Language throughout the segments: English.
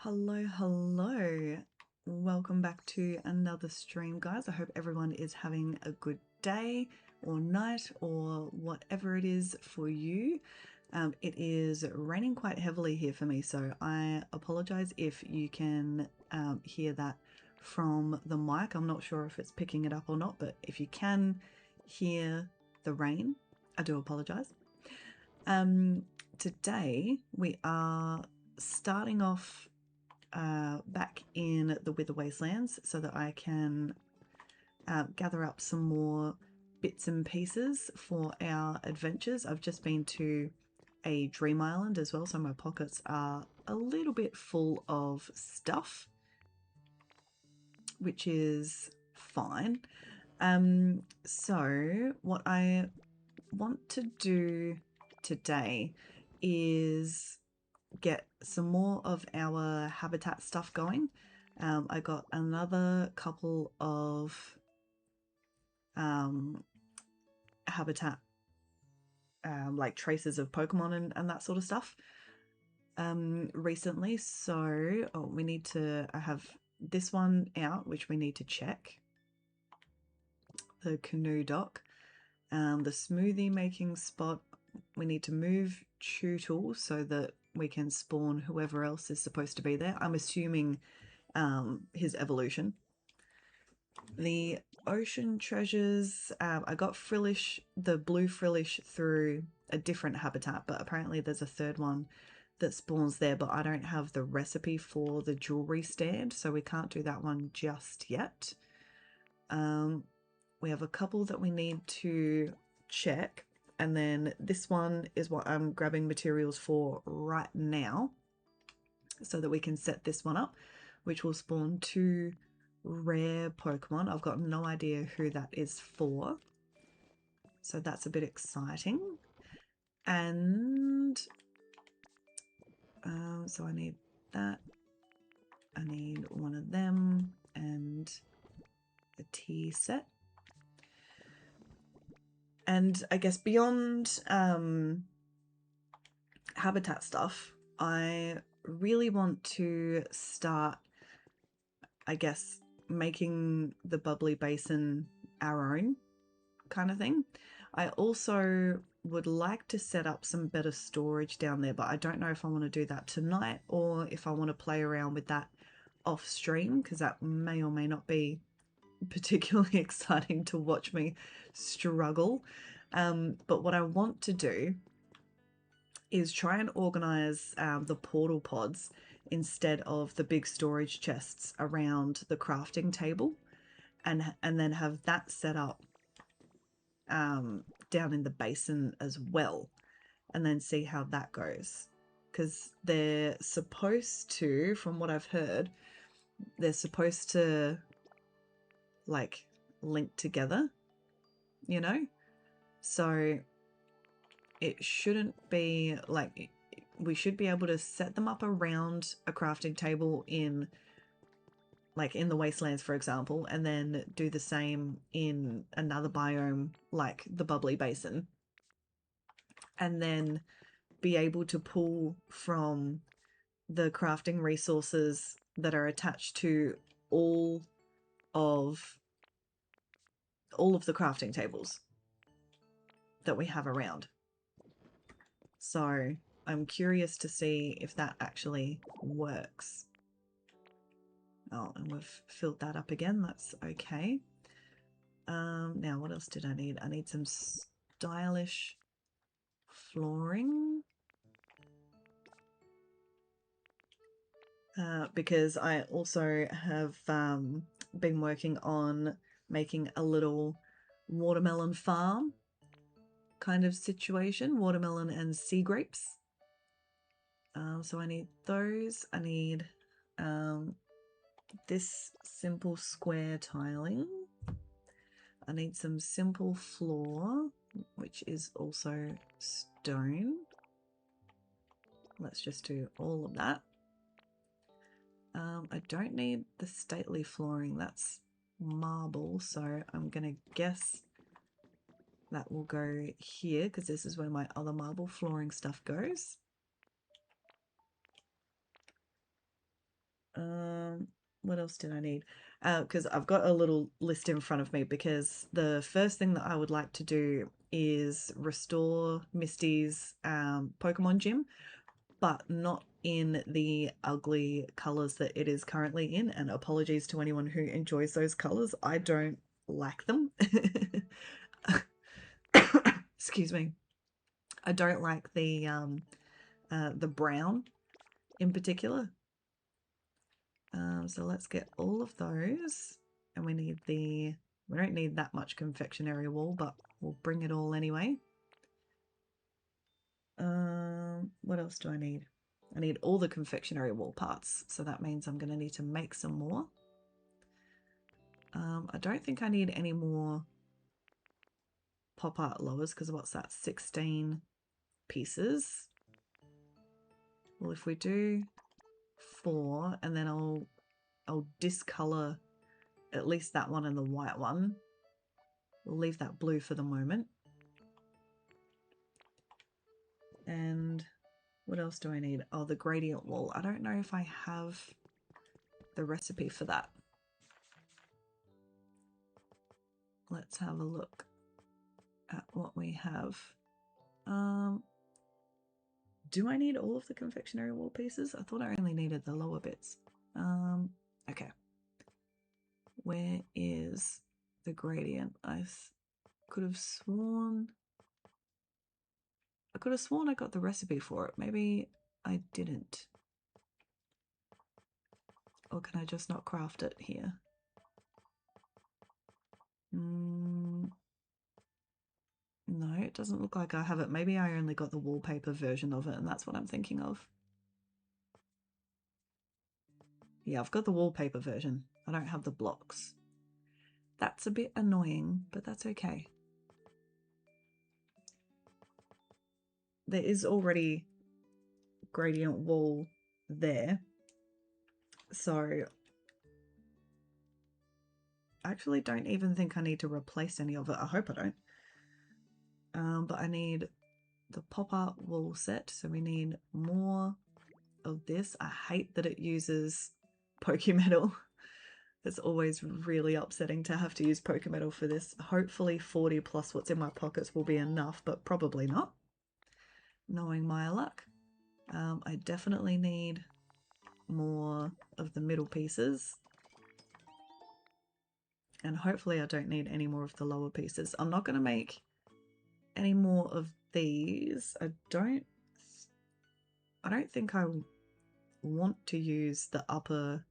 Hello, hello. Welcome back to another stream, guys. I hope everyone is having a good day or night or whatever it is for you. It is raining quite heavily here for me, so I apologize if you can hear that from the mic. I'm not sure if it's picking it up or not, but if you can hear the rain, I do apologize. Today we are starting off back in the Wither Wastelands so that I can gather up some more bits and pieces for our adventures. I've just been to a dream island as well, so my pockets are a little bit full of stuff, which is fine. So what I want to do today is get some more of our habitat stuff going. I got another couple of habitat like traces of Pokemon and that sort of stuff recently. So we need to, I have this one out, which we need to check. The canoe dock. The smoothie making spot, we need to move Tootle so that we can spawn whoever else is supposed to be there. I'm assuming his evolution. The ocean treasures, I got Frillish, the blue Frillish, through a different habitat, but apparently there's a third one that spawns there, but I don't have the recipe for the jewelry stand, so we can't do that one just yet. We have a couple that we need to check, and then this one is what I'm grabbing materials for right now so that we can set this one up, which will spawn 2 rare Pokemon. I've got no idea who that is for, so that's a bit exciting. And so I need that, I need one of them and a tea set. And I guess beyond habitat stuff, I really want to start, I guess, making the Bubbly Basin our own kind of thing. I also would like to set up some better storage down there, but I don't know if I want to do that tonight or if I want to play around with that off stream, because that may or may not be particularly exciting to watch me struggle. But what I want to do is try and organize the portal pods instead of the big storage chests around the crafting table, and then have that set up down in the basin as well, and then see how that goes. Because they're supposed to, from what I've heard, they're supposed to like link together, you know? So it shouldn't be like, we should be able to set them up around a crafting table in like in the wastelands, for example, and then do the same in another biome like the Bubbly Basin, and then be able to pull from the crafting resources that are attached to all of the crafting tables that we have around. So I'm curious to see if that actually works. Oh, and we've filled that up again. That's okay. Now, what else did I need? I need some stylish flooring. Because I also have been working on making a little watermelon farm kind of situation, watermelon and sea grapes. So I need those. I need this simple square tiling. I need some simple floor, which is also stone. Let's just do all of that. I don't need the stately flooring, that's marble, so I'm gonna guess that will go here because this is where my other marble flooring stuff goes. What else did I need? Because I've got a little list in front of me, because the first thing that I would like to do is restore Misty's Pokemon gym, but not in the ugly colors that it is currently in. And apologies to anyone who enjoys those colors. I don't like them. Excuse me. I don't like the brown in particular. So let's get all of those, and we don't need that much confectionery wool, but we'll bring it all anyway. What else do I need? I need all the confectionery wool parts, so that means I'm going to need to make some more. I don't think I need any more pop art lowers, because what's that, 16 pieces? Well, if we do 4, and then I'll discolor at least that one and the white one. We'll leave that blue for the moment. And what else do I need? Oh, the gradient wool. I don't know if I have the recipe for that. Let's have a look at what we have. Do I need all of the confectionery wool pieces? I thought I only needed the lower bits. Okay. Where is the gradient? I could have sworn I got the recipe for it. Maybe I didn't. Or can I just not craft it here? No, it doesn't look like I have it. Maybe I only got the wallpaper version of it, and that's what I'm thinking of. Yeah, I've got the wallpaper version. I don't have the blocks. That's a bit annoying, but that's okay. There is already gradient wool there. So I actually don't even think I need to replace any of it. I hope I don't. But I need the pop art wool set, so we need more of this. I hate that it uses Pokemetal. It's always really upsetting to have to use Pokemetal for this. Hopefully 40 plus what's in my pockets will be enough, but probably not, knowing my luck. I definitely need more of the middle pieces, and hopefully I don't need any more of the lower pieces. I'm not going to make any more of these. I don't think I want to use the upper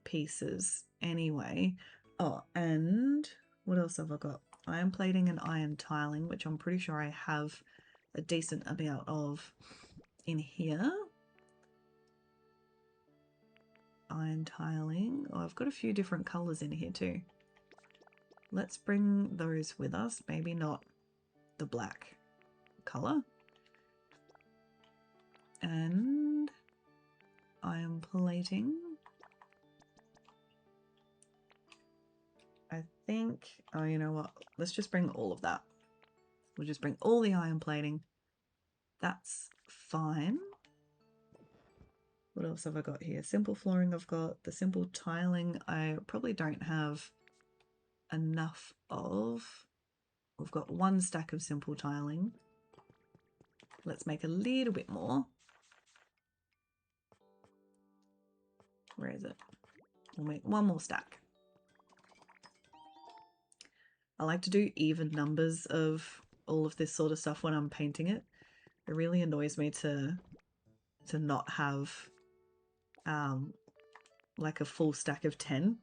pieces anyway. Oh, and what else have I got? Iron plating and iron tiling, which I'm pretty sure I have a decent amount of in here. Iron tiling. Oh, I've got a few different colors in here too. Let's bring those with us. Maybe not the black color. And iron plating. I think, oh, you know what? Let's just bring all of that. We'll just bring all the iron plating. That's fine. What else have I got here? Simple flooring I've got. The simple tiling I probably don't have enough of. We've got 1 stack of simple tiling. Let's make a little bit more. Where is it? We'll make 1 more stack. I like to do even numbers of all of this sort of stuff when I'm painting it. It really annoys me to not have like a full stack of 10.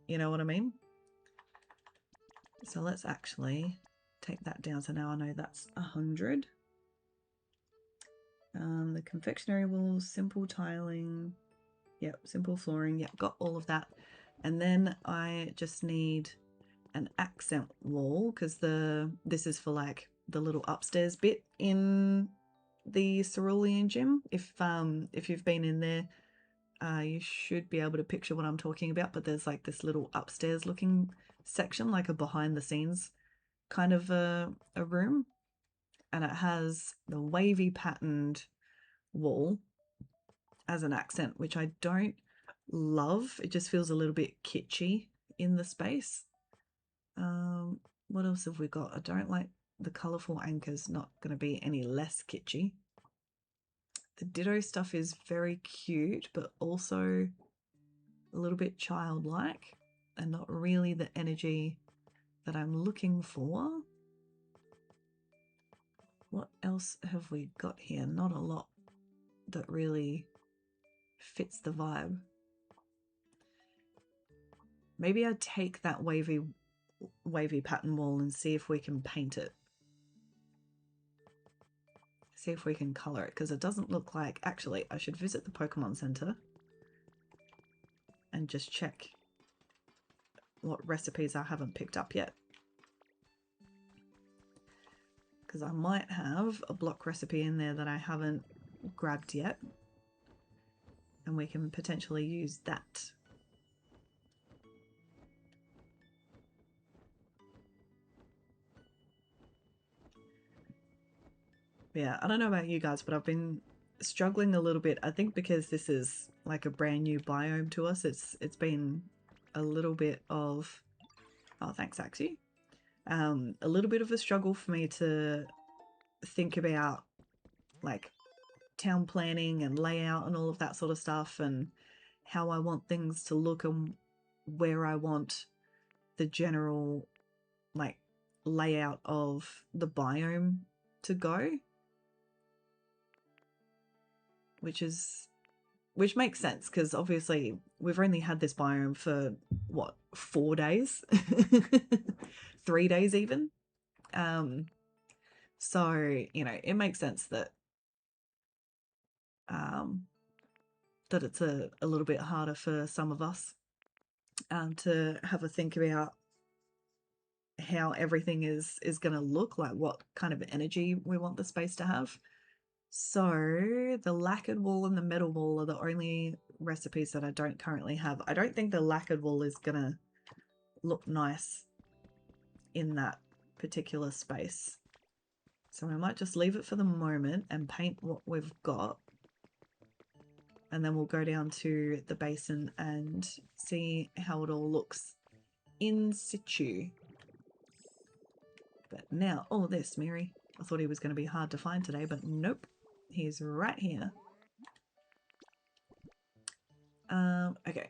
You know what I mean? So let's actually take that down. So now I know that's 100. The confectionery wool, simple tiling, yep, simple flooring, yep, got all of that. And then I just need an accent wall, because this is for like the little upstairs bit in the cerulean gym. If you've been in there, you should be able to picture what I'm talking about, but there's like this little upstairs looking section, like a behind the scenes kind of a room, and it has the wavy patterned wall, as an accent, which I don't love. It just feels a little bit kitschy in the space. What else have we got? I don't like the colourful anchors, not going to be any less kitschy. The Ditto stuff is very cute, but also a little bit childlike and not really the energy that I'm looking for. What else have we got here? Not a lot that really fits the vibe. Maybe I'd take that wavy pattern wall and see if we can paint it. See if we can colour it, because it doesn't look like... Actually, I should visit the Pokemon Center and just check what recipes I haven't picked up yet. Because I might have a block recipe in there that I haven't grabbed yet. And we can potentially use that. Yeah, I don't know about you guys, but I've been struggling a little bit. I think because this is like a brand new biome to us, it's been a little bit of... Oh, thanks, Axie. A little bit of a struggle for me to think about like town planning and layout and all of that sort of stuff, and how I want things to look and where I want the general like layout of the biome to go, which makes sense because obviously we've only had this biome for what, 4 days 3 days even. So you know, it makes sense that that it's a little bit harder for some of us to have a think about how everything is going to look, like what kind of energy we want the space to have. So the lacquered wool and the metal wool are the only recipes that I don't currently have. I don't think the lacquered wool is going to look nice in that particular space. So I might just leave it for the moment and paint what we've got. And then we'll go down to the basin and see how it all looks in situ. But now, oh, there's Smeary. I thought he was going to be hard to find today, but nope. He's right here. Okay.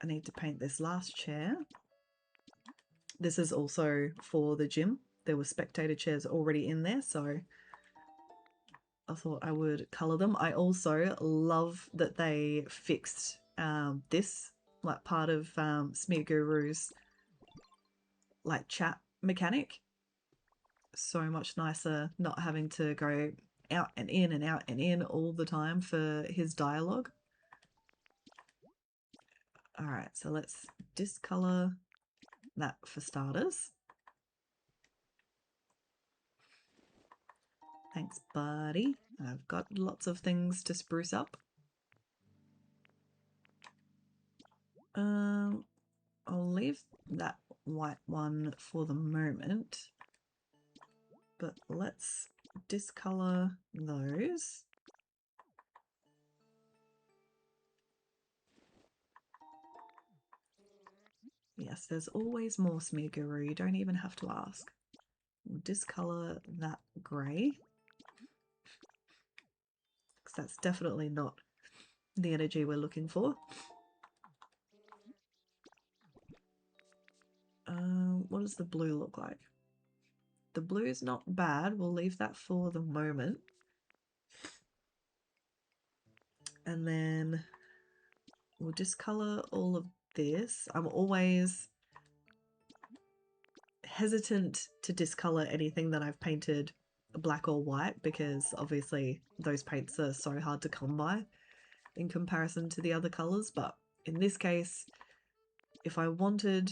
I need to paint this last chair. This is also for the gym. There were spectator chairs already in there, so I thought I would colour them. I also love that they fixed this, like part of Smear Guru's like chat mechanic. So much nicer not having to go out and in and out and in all the time for his dialogue. Alright, so let's discolor that for starters. Thanks, buddy. I've got lots of things to spruce up. I'll leave that white one for the moment, but let's discolor those. Yes, there's always more, Smear Guru. You don't even have to ask. We'll discolor that grey, because that's definitely not the energy we're looking for. What does the blue look like? The blue is not bad. We'll leave that for the moment. And then we'll discolor all of this. I'm always hesitant to discolor anything that I've painted black or white, because obviously those paints are so hard to come by in comparison to the other colors. But in this case, if I wanted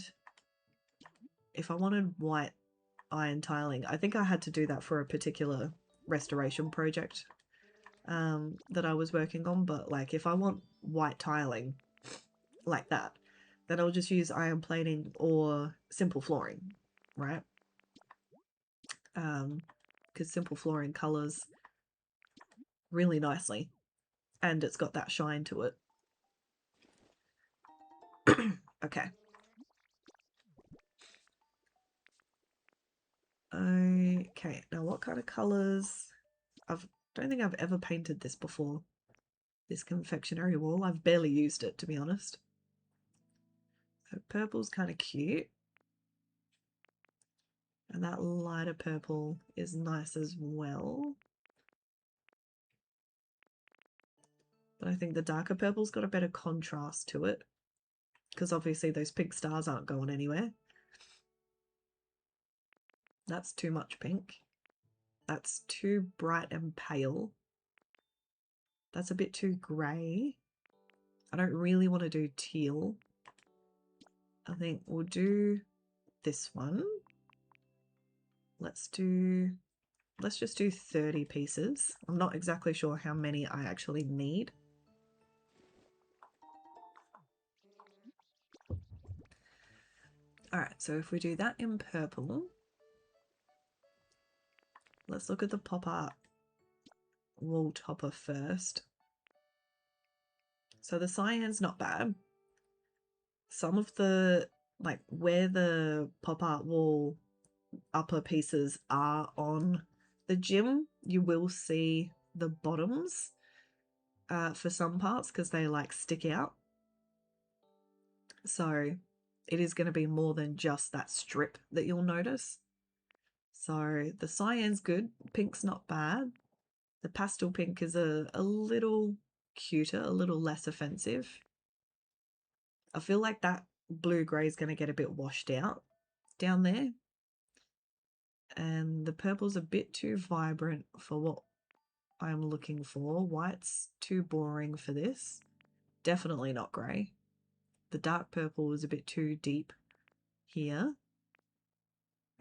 white iron tiling, I think I had to do that for a particular restoration project that I was working on. But like, if I want white tiling like that, then I'll just use iron plating or simple flooring, right? Because simple flooring colors really nicely And it's got that shine to it. Okay. Okay, now what kind of colours? I don't think I've ever painted this before. This confectionery wall. I've barely used it, to be honest. So purple's kind of cute. And that lighter purple is nice as well. But I think the darker purple's got a better contrast to it. Because obviously those pink stars aren't going anywhere. That's too much pink. That's too bright and pale. That's a bit too grey. I don't really want to do teal. I think we'll do this one. Let's just do 30 pieces. I'm not exactly sure how many I actually need. All right, so if we do that in purple, let's look at the pop art wall topper first. So the cyan's not bad. Some of the, like where the pop art wall upper pieces are on the gym, you will see the bottoms for some parts because they like stick out. So it is going to be more than just that strip that you'll notice. So the cyan's good, pink's not bad. The pastel pink is a little cuter, a little less offensive. I feel like that blue-grey is going to get a bit washed out down there. And the purple's a bit too vibrant for what I'm looking for. White's too boring for this. Definitely not grey. The dark purple is a bit too deep here.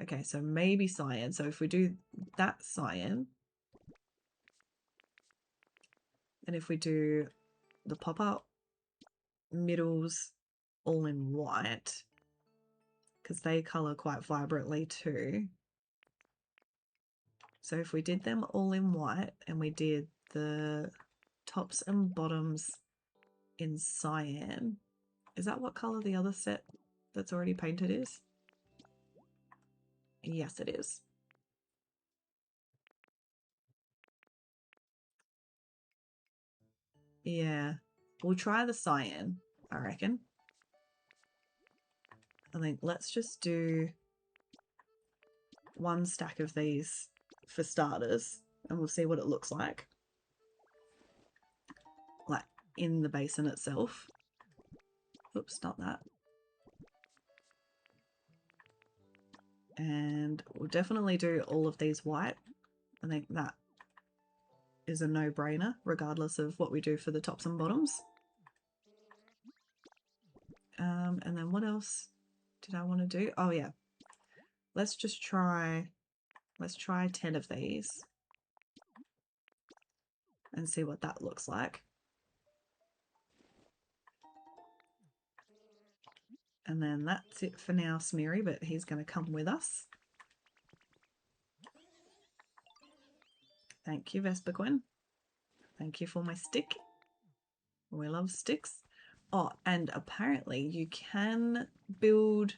Okay, so maybe cyan. So if we do that cyan, and if we do the pop-up middles all in white, because they colour quite vibrantly too. So if we did them all in white and we did the tops and bottoms in cyan, is that what colour the other set that's already painted is? Yes, it is. Yeah, we'll try the cyan, I reckon. I think let's just do one stack of these for starters and we'll see what it looks like in the basin itself. Oops, not that. And we'll definitely do all of these white. I think that is a no-brainer regardless of what we do for the tops and bottoms. And then what else did I want to do? Oh yeah, let's try 10 of these and see what that looks like. And then that's it for now, Smeary, but he's going to come with us. Thank you, Vesperquin. Thank you for my stick. We love sticks. Oh, and apparently you can build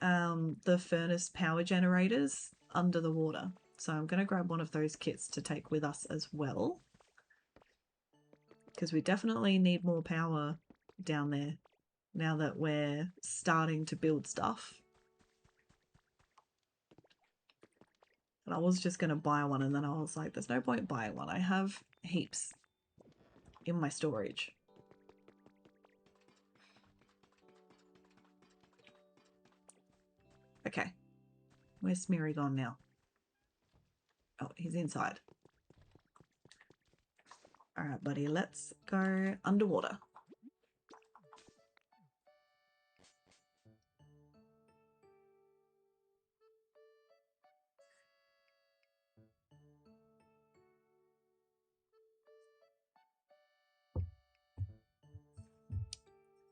the furnace power generators under the water. So I'm going to grab one of those kits to take with us as well. Because we definitely need more power down there now that we're starting to build stuff. And I was just going to buy one and then I was like, there's no point buying one. I have heaps in my storage. Okay. Where's Smeary gone now? Oh, he's inside. All right, buddy, let's go underwater.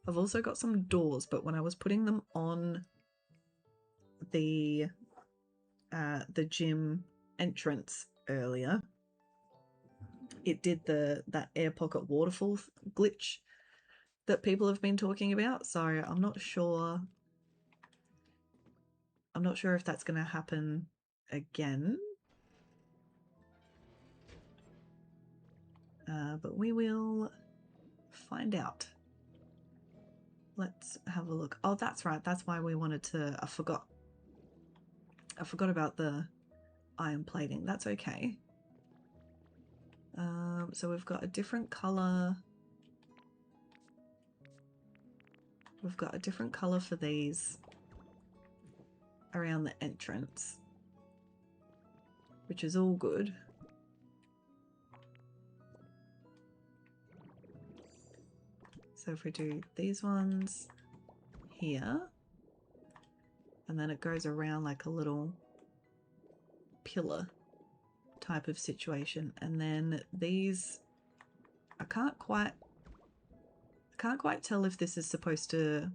I've also got some doors, but when I was putting them on the gym entrance earlier, it did that air pocket waterfall glitch that people have been talking about. So I'm not sure if that's going to happen again. But we will find out. Let's have a look. Oh, that's right. That's why we wanted to... I forgot about the iron plating. That's okay. So we've got a different color. We've got a different color for these around the entrance, which is all good. So if we do these ones here, and then it goes around like a little pillar type of situation, and then these, I can't quite tell if this is supposed to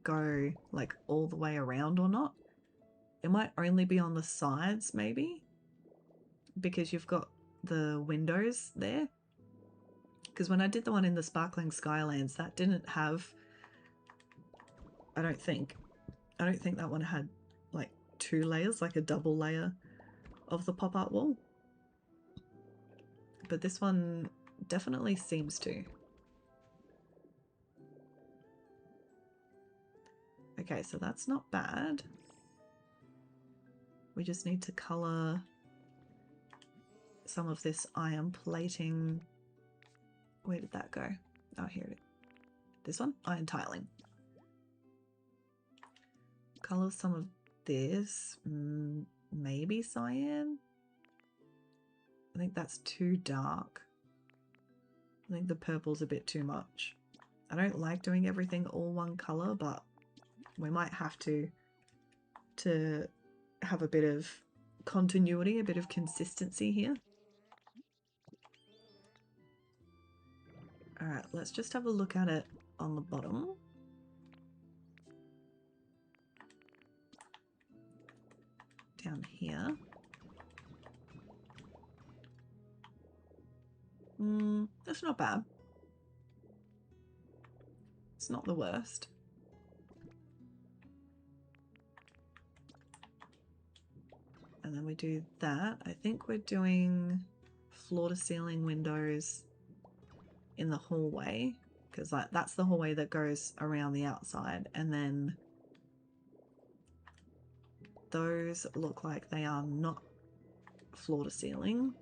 go like all the way around or not. It might only be on the sides maybe, because you've got the windows there. Because when I did the one in the Sparkling Skylands, that didn't have, I don't think that one had like 2 layers, like a double layer of the pop-up wall. But this one definitely seems to. Okay, so that's not bad. We just need to colour some of this iron plating. Where did that go? Oh, here it is. This one? Iron tiling. Colour some of this. Maybe cyan? I think that's too dark. I think the purple's a bit too much. I don't like doing everything all one colour, but we might have to have a bit of continuity, a bit of consistency here. Alright, let's just have a look at it on the bottom. Down here. That's not bad. It's not the worst. And then we do that. I think we're doing floor-to-ceiling windows in the hallway, because like that's the hallway that goes around the outside, and then those look like they are not floor-to-ceiling.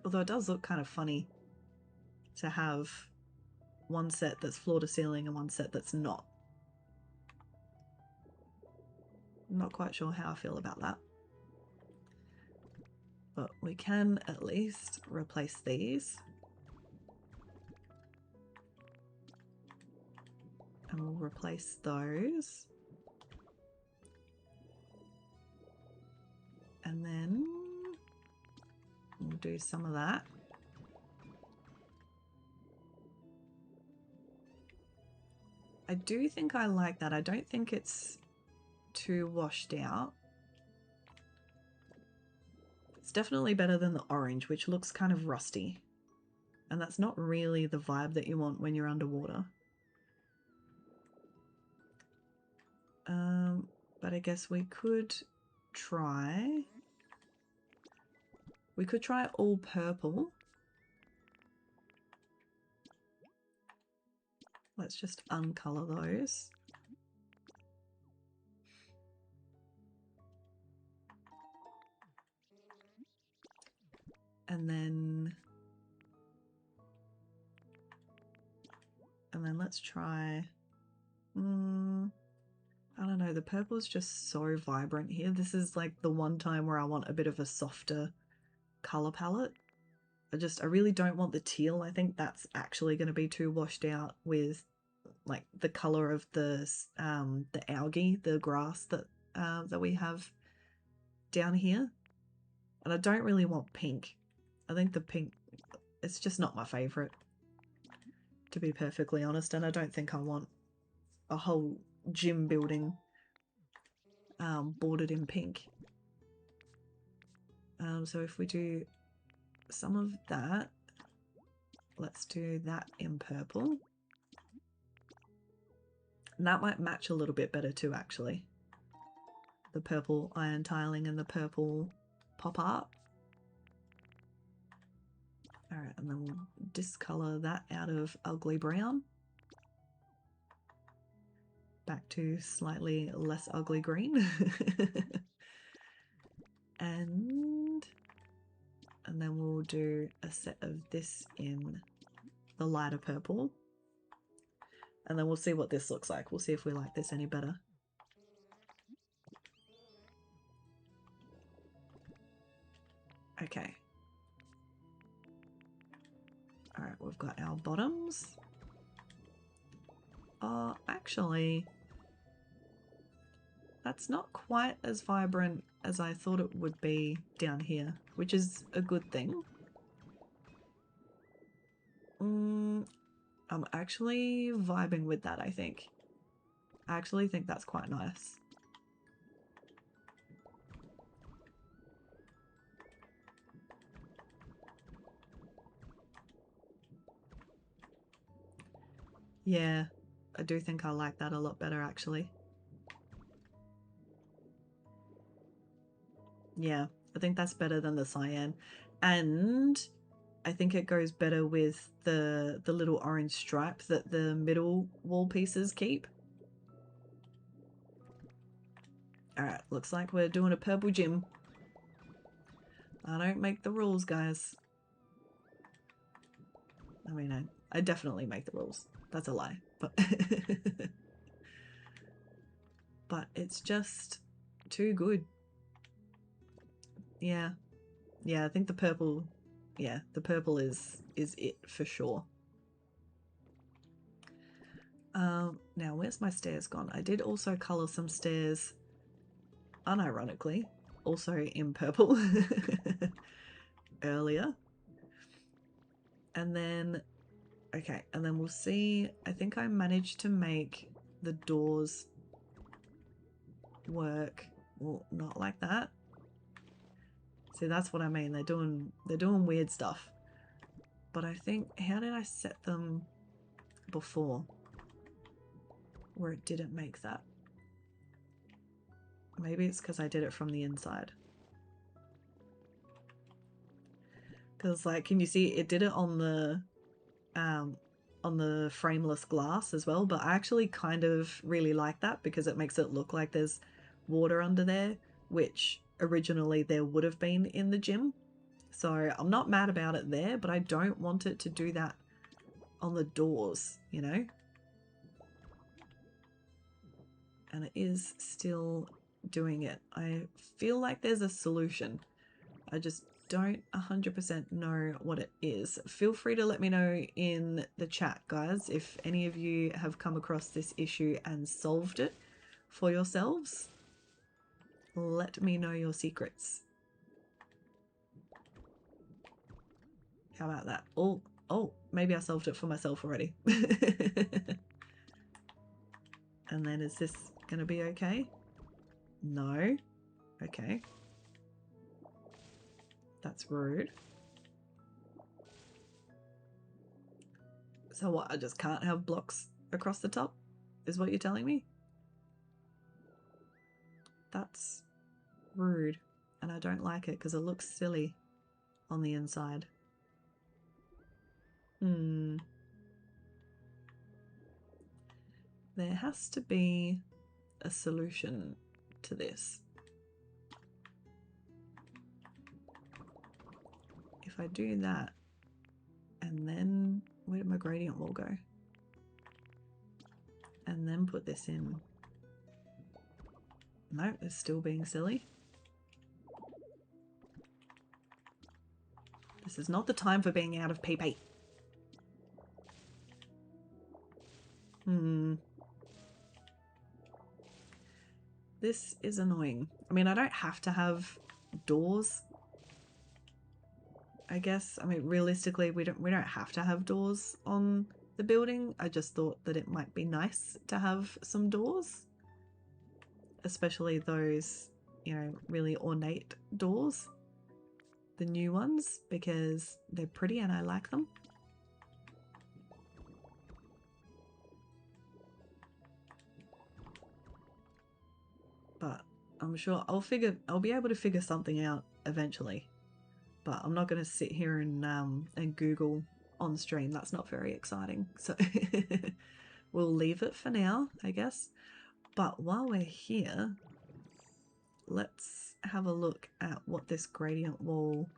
Although it does look kind of funny to have one set that's floor-to-ceiling and one set that's not. I'm not quite sure how I feel about that. But we can at least replace these. And we'll replace those. And then we'll do some of that. I do think I like that. I don't think it's too washed out. It's definitely better than the orange, which looks kind of rusty. And that's not really the vibe that you want when you're underwater. But I guess we could try... We could try all purple. Let's just uncolour those. And then let's try, I don't know, the purple is just so vibrant here. This is like the one time where I want a bit of a softer colour palette. I really don't want the teal. I think that's actually going to be too washed out with like the colour of the algae, the grass that we have down here. And I don't really want pink. I think the pink, it's just not my favourite, to be perfectly honest, and I don't think I want a whole gym building bordered in pink. So if we do some of that, let's do that in purple. And that might match a little bit better too, actually. The purple iron tiling and the purple pop art. Alright, and then we'll discolor that out of ugly brown. Back to slightly less ugly green. and then we'll do a set of this in the lighter purple. And then we'll see what this looks like. We'll see if we like this any better. Okay. Alright, we've got our bottoms. Oh, actually, that's not quite as vibrant as I thought it would be down here, which is a good thing. I'm actually vibing with that, I think. I actually think that's quite nice. Yeah, I do think I like that a lot better, actually. Yeah, I think that's better than the cyan. And I think it goes better with the little orange stripe that the middle wall pieces keep. Alright, looks like we're doing a purple gym. I don't make the rules, guys. I mean, I definitely make the rules. That's a lie, but but it's just too good. Yeah. Yeah, I think the purple, yeah, the purple is it for sure. Now where's my stairs gone? I did also color some stairs, unironically, also in purple earlier. And then, okay, and then we'll see, I think I managed to make the doors work. Well, not like that. See, that's what I mean. They're doing weird stuff. But I think, how did I set them before where it didn't make that? Maybe it's because I did it from the inside. Because, like, can you see it did it on the frameless glass as well? But I actually kind of really like that because it makes it look like there's water under there, which originally there would have been in the gym. So I'm not mad about it there, but I don't want it to do that on the doors, you know? And it is still doing it. I feel like there's a solution. I just don't 100% know what it is. Feel free to let me know in the chat, guys, if any of you have come across this issue and solved it for yourselves. Let me know your secrets. How about that? Oh, maybe I solved it for myself already. And then is this going to be okay? No. Okay. That's rude. So what, I just can't have blocks across the top, is what you're telling me? That's rude, and I don't like it because it looks silly on the inside. There has to be a solution to this. If I do that, and then where did my gradient wall go? And then put this in. No, it's still being silly. This is not the time for being out of PP. This is annoying. I mean, I don't have to have doors, I guess. I mean, realistically, we don't have to have doors on the building. I just thought that it might be nice to have some doors, especially those, you know, really ornate doors. the new ones because they're pretty and I like them. But I'm sure I'll be able to figure something out eventually. But I'm not going to sit here and Google on stream. That's not very exciting. So we'll leave it for now, I guess. But while we're here, let's have a look at what this gradient wall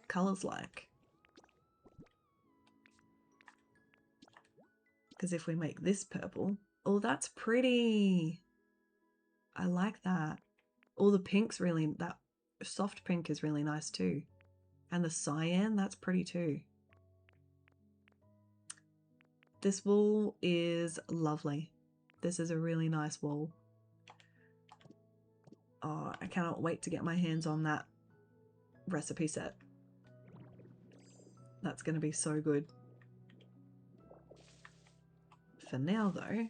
color's like. Because if we make this purple, oh, that's pretty. I like that. All the pink's really, that soft pink is really nice too. And the cyan, that's pretty too. This wall is lovely. This is a really nice wall. Oh, I cannot wait to get my hands on that recipe set. That's going to be so good. For now though,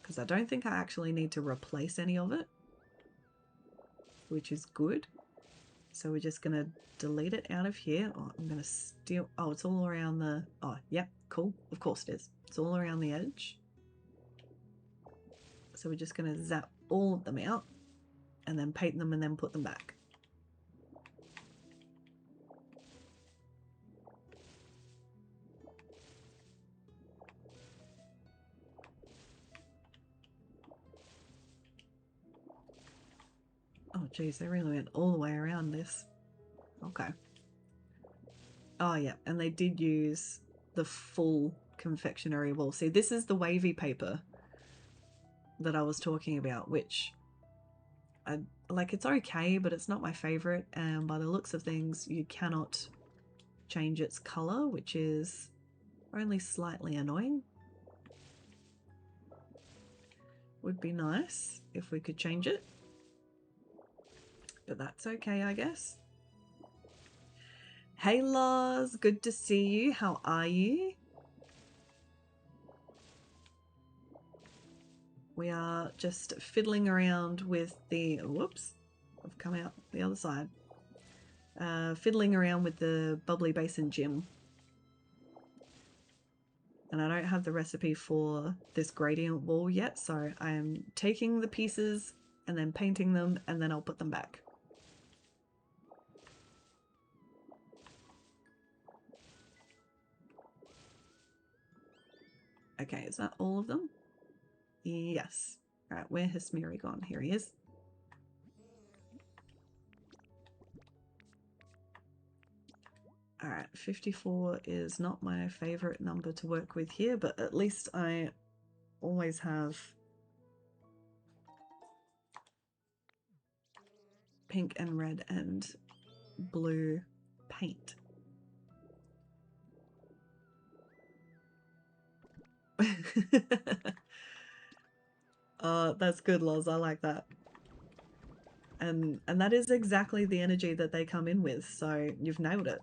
because I don't think I actually need to replace any of it, which is good. So we're just going to delete it out of here. Oh, I'm going to steal. Oh, it's all around the. Oh, yep, cool. Of course it is. It's all around the edge. So we're just going to zap all of them out and then paint them and then put them back. Oh, geez, they really went all the way around this. Okay. Oh, yeah, and they did use the full confectionery wall. See, this is the wavy paper that I was talking about, which I like. It's okay, but it's not my favorite. And by the looks of things, you cannot change its color, which is only slightly annoying. Would be nice if we could change it, but that's okay, I guess. Hey Loz, good to see you. How are you? We are just fiddling around with the, whoops, I've come out the other side. Fiddling around with the Bubbly Basin gym. And I don't have the recipe for this gradient wall yet, so I am taking the pieces and then painting them and then I'll put them back. Okay, is that all of them? Yes. Alright, where has Smeary gone? Here he is. Alright, 54 is not my favorite number to work with here, but at least I always have pink and red and blue paint. That's good, Loz. I like that. And that is exactly the energy that they come in with, so you've nailed it.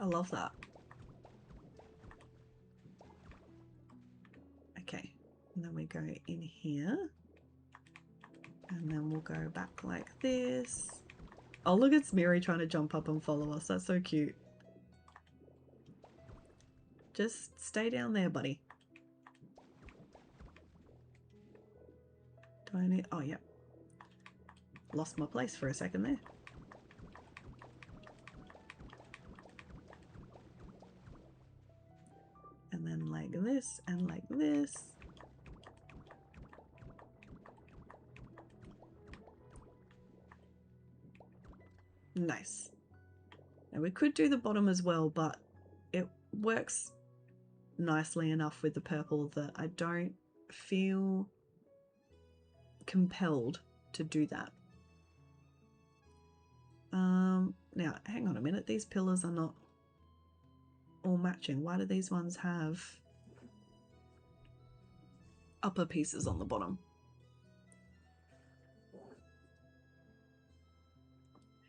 I love that. Okay, and then we go in here. And then we'll go back like this. Oh, look at Smeary trying to jump up and follow us. That's so cute. Just stay down there, buddy. Do I need... Oh, yeah. Lost my place for a second there. And then like this and like this. Nice. Now we could do the bottom as well, but it works nicely enough with the purple that I don't feel compelled to do that. Now, hang on a minute. These pillars are not all matching. Why do these ones have upper pieces on the bottom?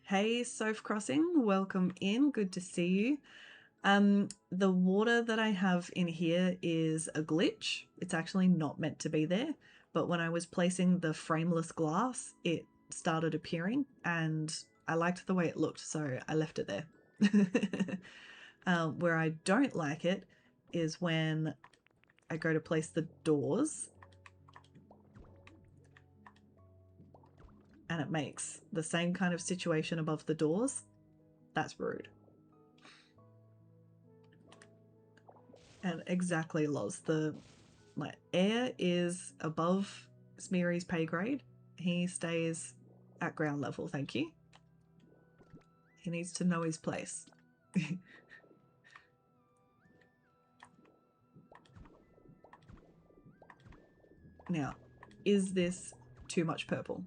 Hey, Soph Crossing, welcome in. Good to see you. The water that I have in here is a glitch. It's actually not meant to be there, but when I was placing the frameless glass, it started appearing, and I liked the way it looked, so I left it there. Where I don't like it is when I go to place the doors and it makes the same kind of situation above the doors. That's rude. And exactly, Loz, my air is above Smeary's pay grade. He stays at ground level, thank you. He needs to know his place. Now, is this too much purple?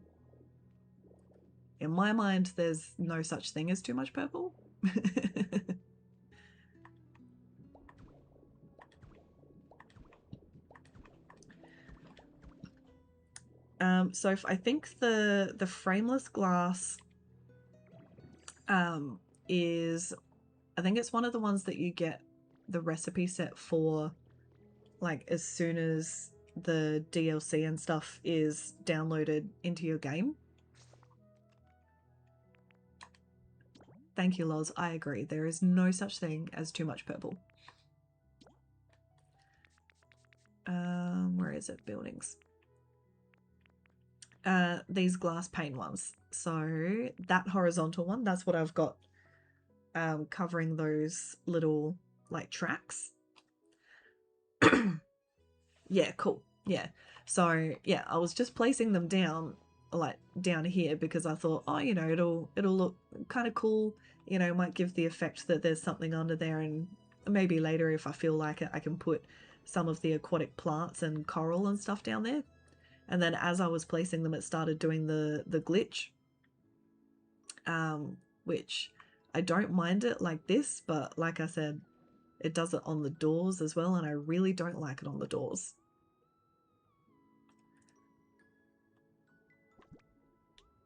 In my mind, there's no such thing as too much purple. So I think the frameless glass is, I think it's one of the ones that you get the recipe set for, like, as soon as the DLC and stuff is downloaded into your game. Thank you, Loz. I agree. There is no such thing as too much purple. Where is it? Buildings. These glass pane ones. So that horizontal one, that's what I've got covering those little like tracks. Yeah, cool. Yeah. So yeah, I was just placing them down like down here because I thought, oh, you know, it'll look kind of cool. You know, might give the effect that there's something under there, and maybe later if I feel like it, I can put some of the aquatic plants and coral and stuff down there. And then as I was placing them, it started doing the glitch, which I don't mind it like this, but like I said, it does it on the doors as well, and I really don't like it on the doors.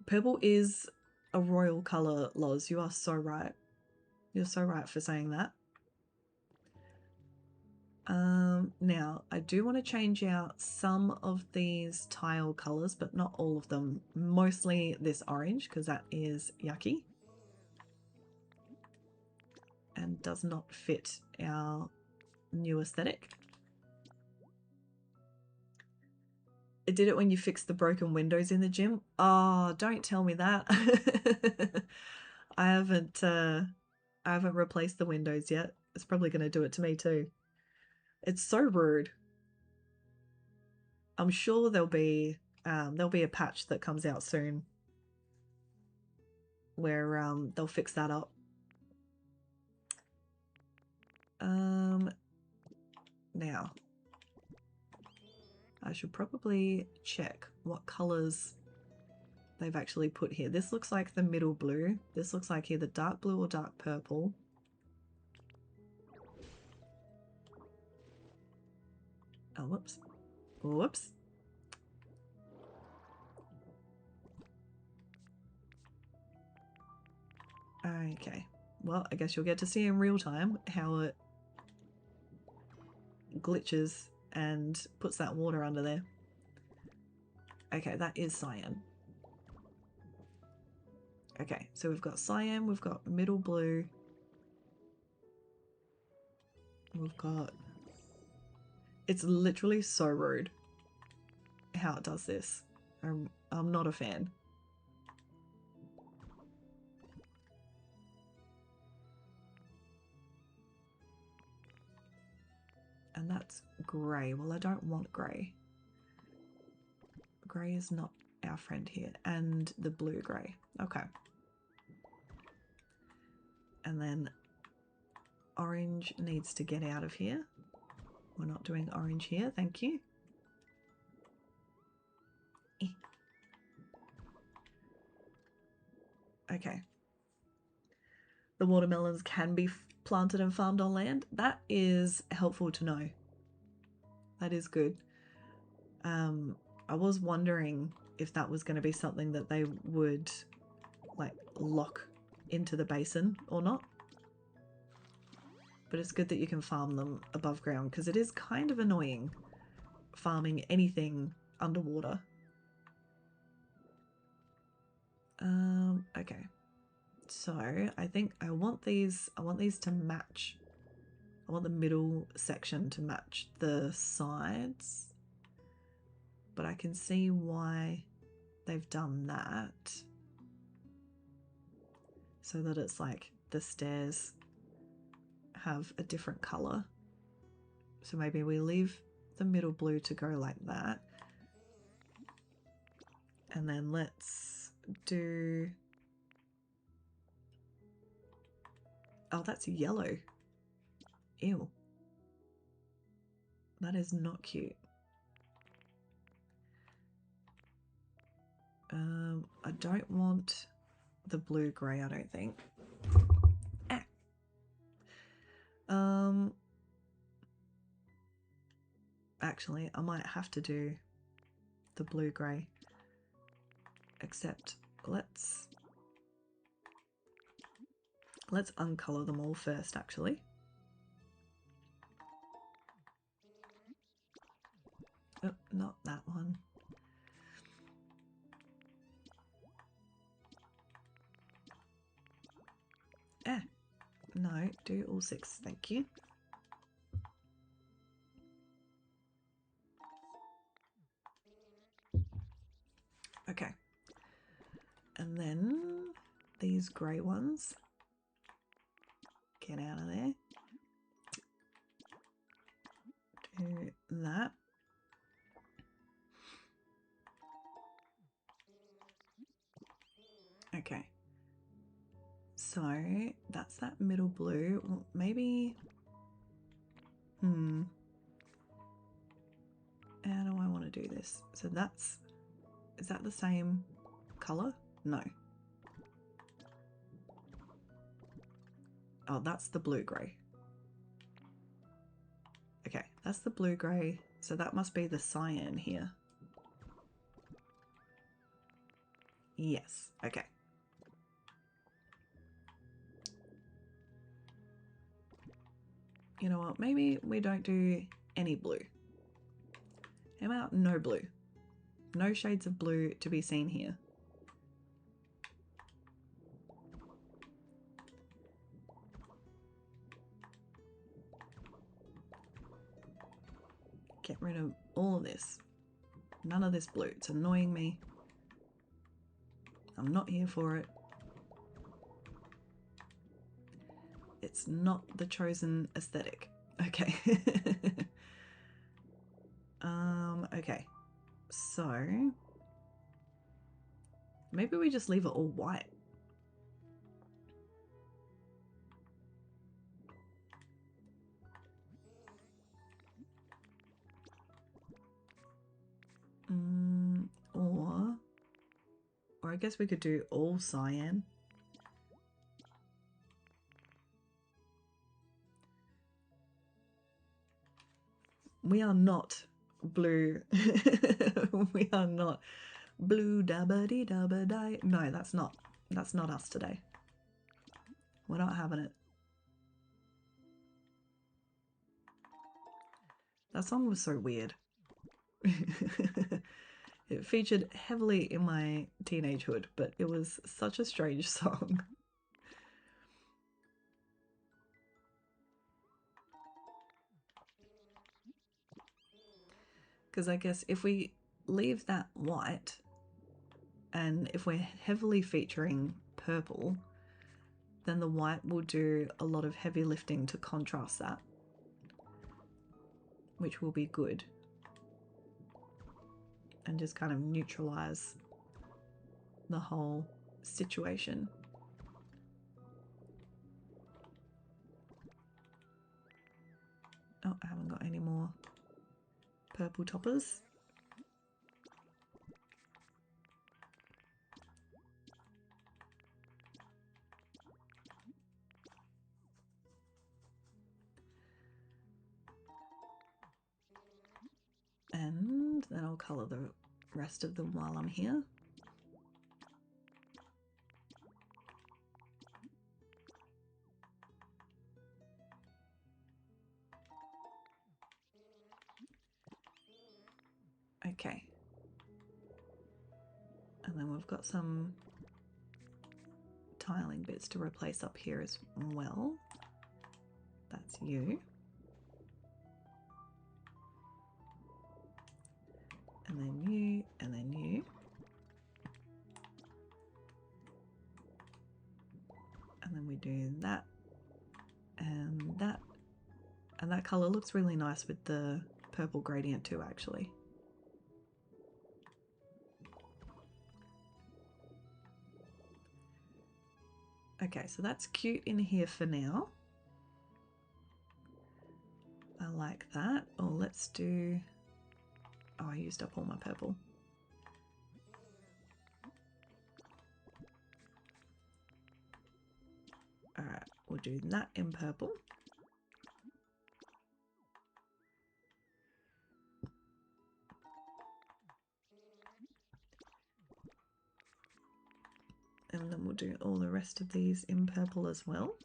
Purple is a royal colour, Loz. You are so right. You're so right for saying that. Now, I do want to change out some of these tile colours, but not all of them. Mostly this orange, because that is yucky and does not fit our new aesthetic. It did it when you fixed the broken windows in the gym. Oh, don't tell me that. I haven't replaced the windows yet. It's probably going to do it to me too. It's so rude. I'm sure there'll be a patch that comes out soon where they'll fix that up. Now I should probably check what colors they've actually put here. This looks like the middle blue. This looks like either dark blue or dark purple. Oh, whoops. Whoops. Okay. Well, I guess you'll get to see in real time how it glitches and puts that water under there. Okay, that is cyan. Okay, so we've got cyan, we've got middle blue, we've got... It's literally so rude how it does this. I'm not a fan. And that's grey. Well, I don't want grey. Grey is not our friend here. And the blue grey. Okay. And then orange needs to get out of here. We're not doing orange here, thank you. Okay. The watermelons can be planted and farmed on land. That is helpful to know. That is good. I was wondering if that was going to be something that they would like lock into the basin or not. But it's good that you can farm them above ground because it is kind of annoying farming anything underwater. Okay. So I think I want these to match. I want the middle section to match the sides. But I can see why they've done that. So that it's like the stairs have a different colour. So maybe we leave the middle blue to go like that. And then let's do... Oh, that's yellow. Ew. That is not cute. I don't want the blue-grey, I don't think. Actually, I might have to do the blue-grey. Except, let's uncolour them all first, actually. Oh, not that one. No, do all 6, thank you. Okay. And then these grey ones. Get out of there. Do that. Okay. So that's that middle blue. Well, maybe... How do I want to do this? So that's... Is that the same colour? No. Oh, that's the blue-grey. Okay, that's the blue-grey. So that must be the cyan here. Yes, okay. You know what, maybe we don't do any blue. How about no blue? No shades of blue to be seen here. Get rid of all of this. None of this blue. It's annoying me. I'm not here for it. It's not the chosen aesthetic. Okay. Okay. So maybe we just leave it all white. Or I guess we could do all cyan. We are not blue. We are not blue dabba dee dabba die. No, that's not us today. We're not having it. That song was so weird. It featured heavily in my teenagehood, but it was such a strange song. Because I guess if we leave that white, and if we're heavily featuring purple, then the white will do a lot of heavy lifting to contrast that, which will be good. And just kind of neutralize the whole situation. Oh, I haven't got any more purple toppers. And then I'll colour the rest of them while I'm here. Okay. And then we've got some tiling bits to replace up here as well. That's you. And then you, and then you. And then we do that and that. And that colour looks really nice with the purple gradient too, actually. Okay, so that's cute in here for now. I like that. Oh, let's do... Oh, I used up all my purple. Alright, we'll do that in purple. And then we'll do all the rest of these in purple as well.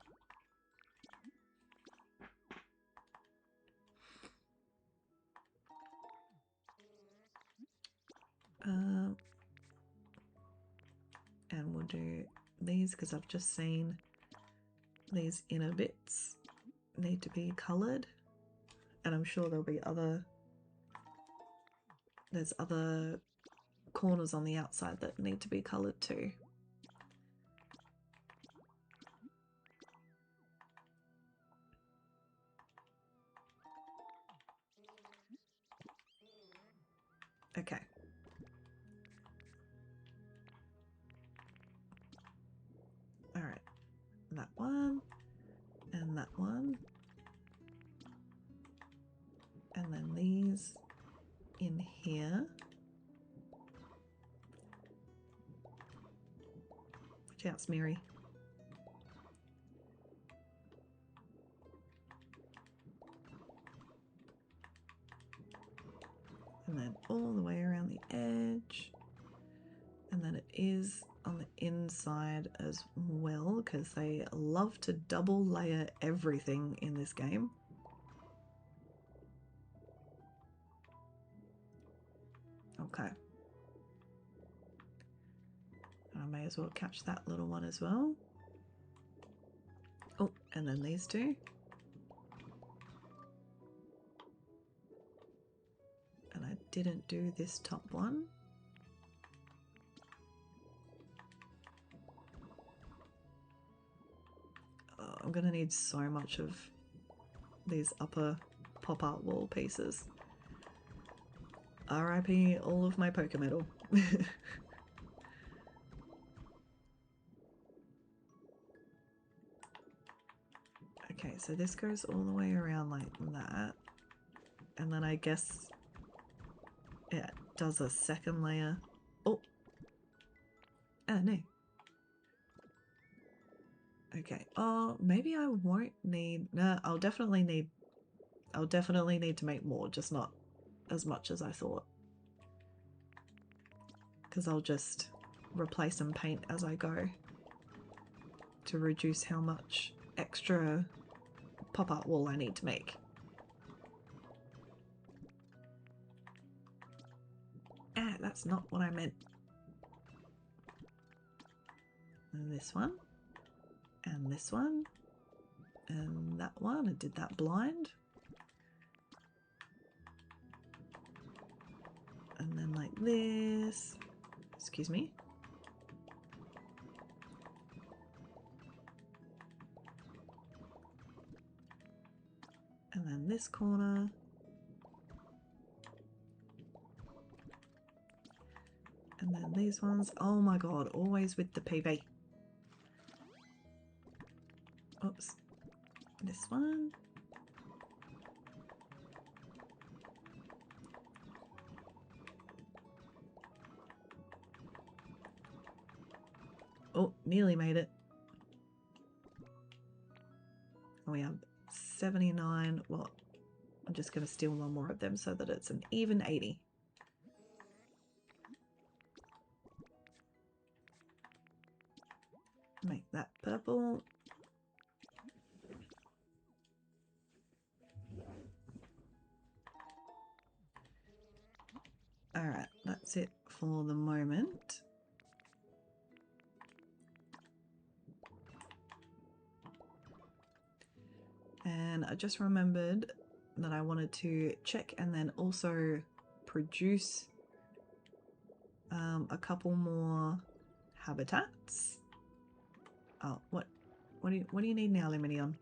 And we'll do these because I've just seen these inner bits need to be coloured, and I'm sure there'll be there's other corners on the outside that need to be coloured too. Okay. Alright, that one, and that one, and then these in here. Watch out, Smeary. And then all the way around the edge. And then it is on the inside as well, because they love to double layer everything in this game. Okay. I may as well catch that little one as well. Oh, and then these two. And I didn't do this top one. Oh, I'm gonna need so much of these upper pop art wall pieces. RIP all of my Pokemetal. Okay, so this goes all the way around like that. And then I guess it does a second layer. Oh! Oh no. Okay. Oh, maybe I won't need... No, I'll definitely need to make more, just not as much as I thought. Because I'll just replace and paint as I go to reduce how much extra pop art wall I need to make. Ah, that's not what I meant. And this one. And this one. And that one. I did that blind. And then like this. Excuse me. And then this corner. And then these ones. Oh my god, always with the PV. Oops. This one. Oh, nearly made it. And we have 79. Well, I'm just going to steal one more of them so that it's an even 80. Make that purple. Alright, that's it for the moment. I just remembered that I wanted to check and then also produce a couple more habitats. Oh, what do you need now, Lemonion?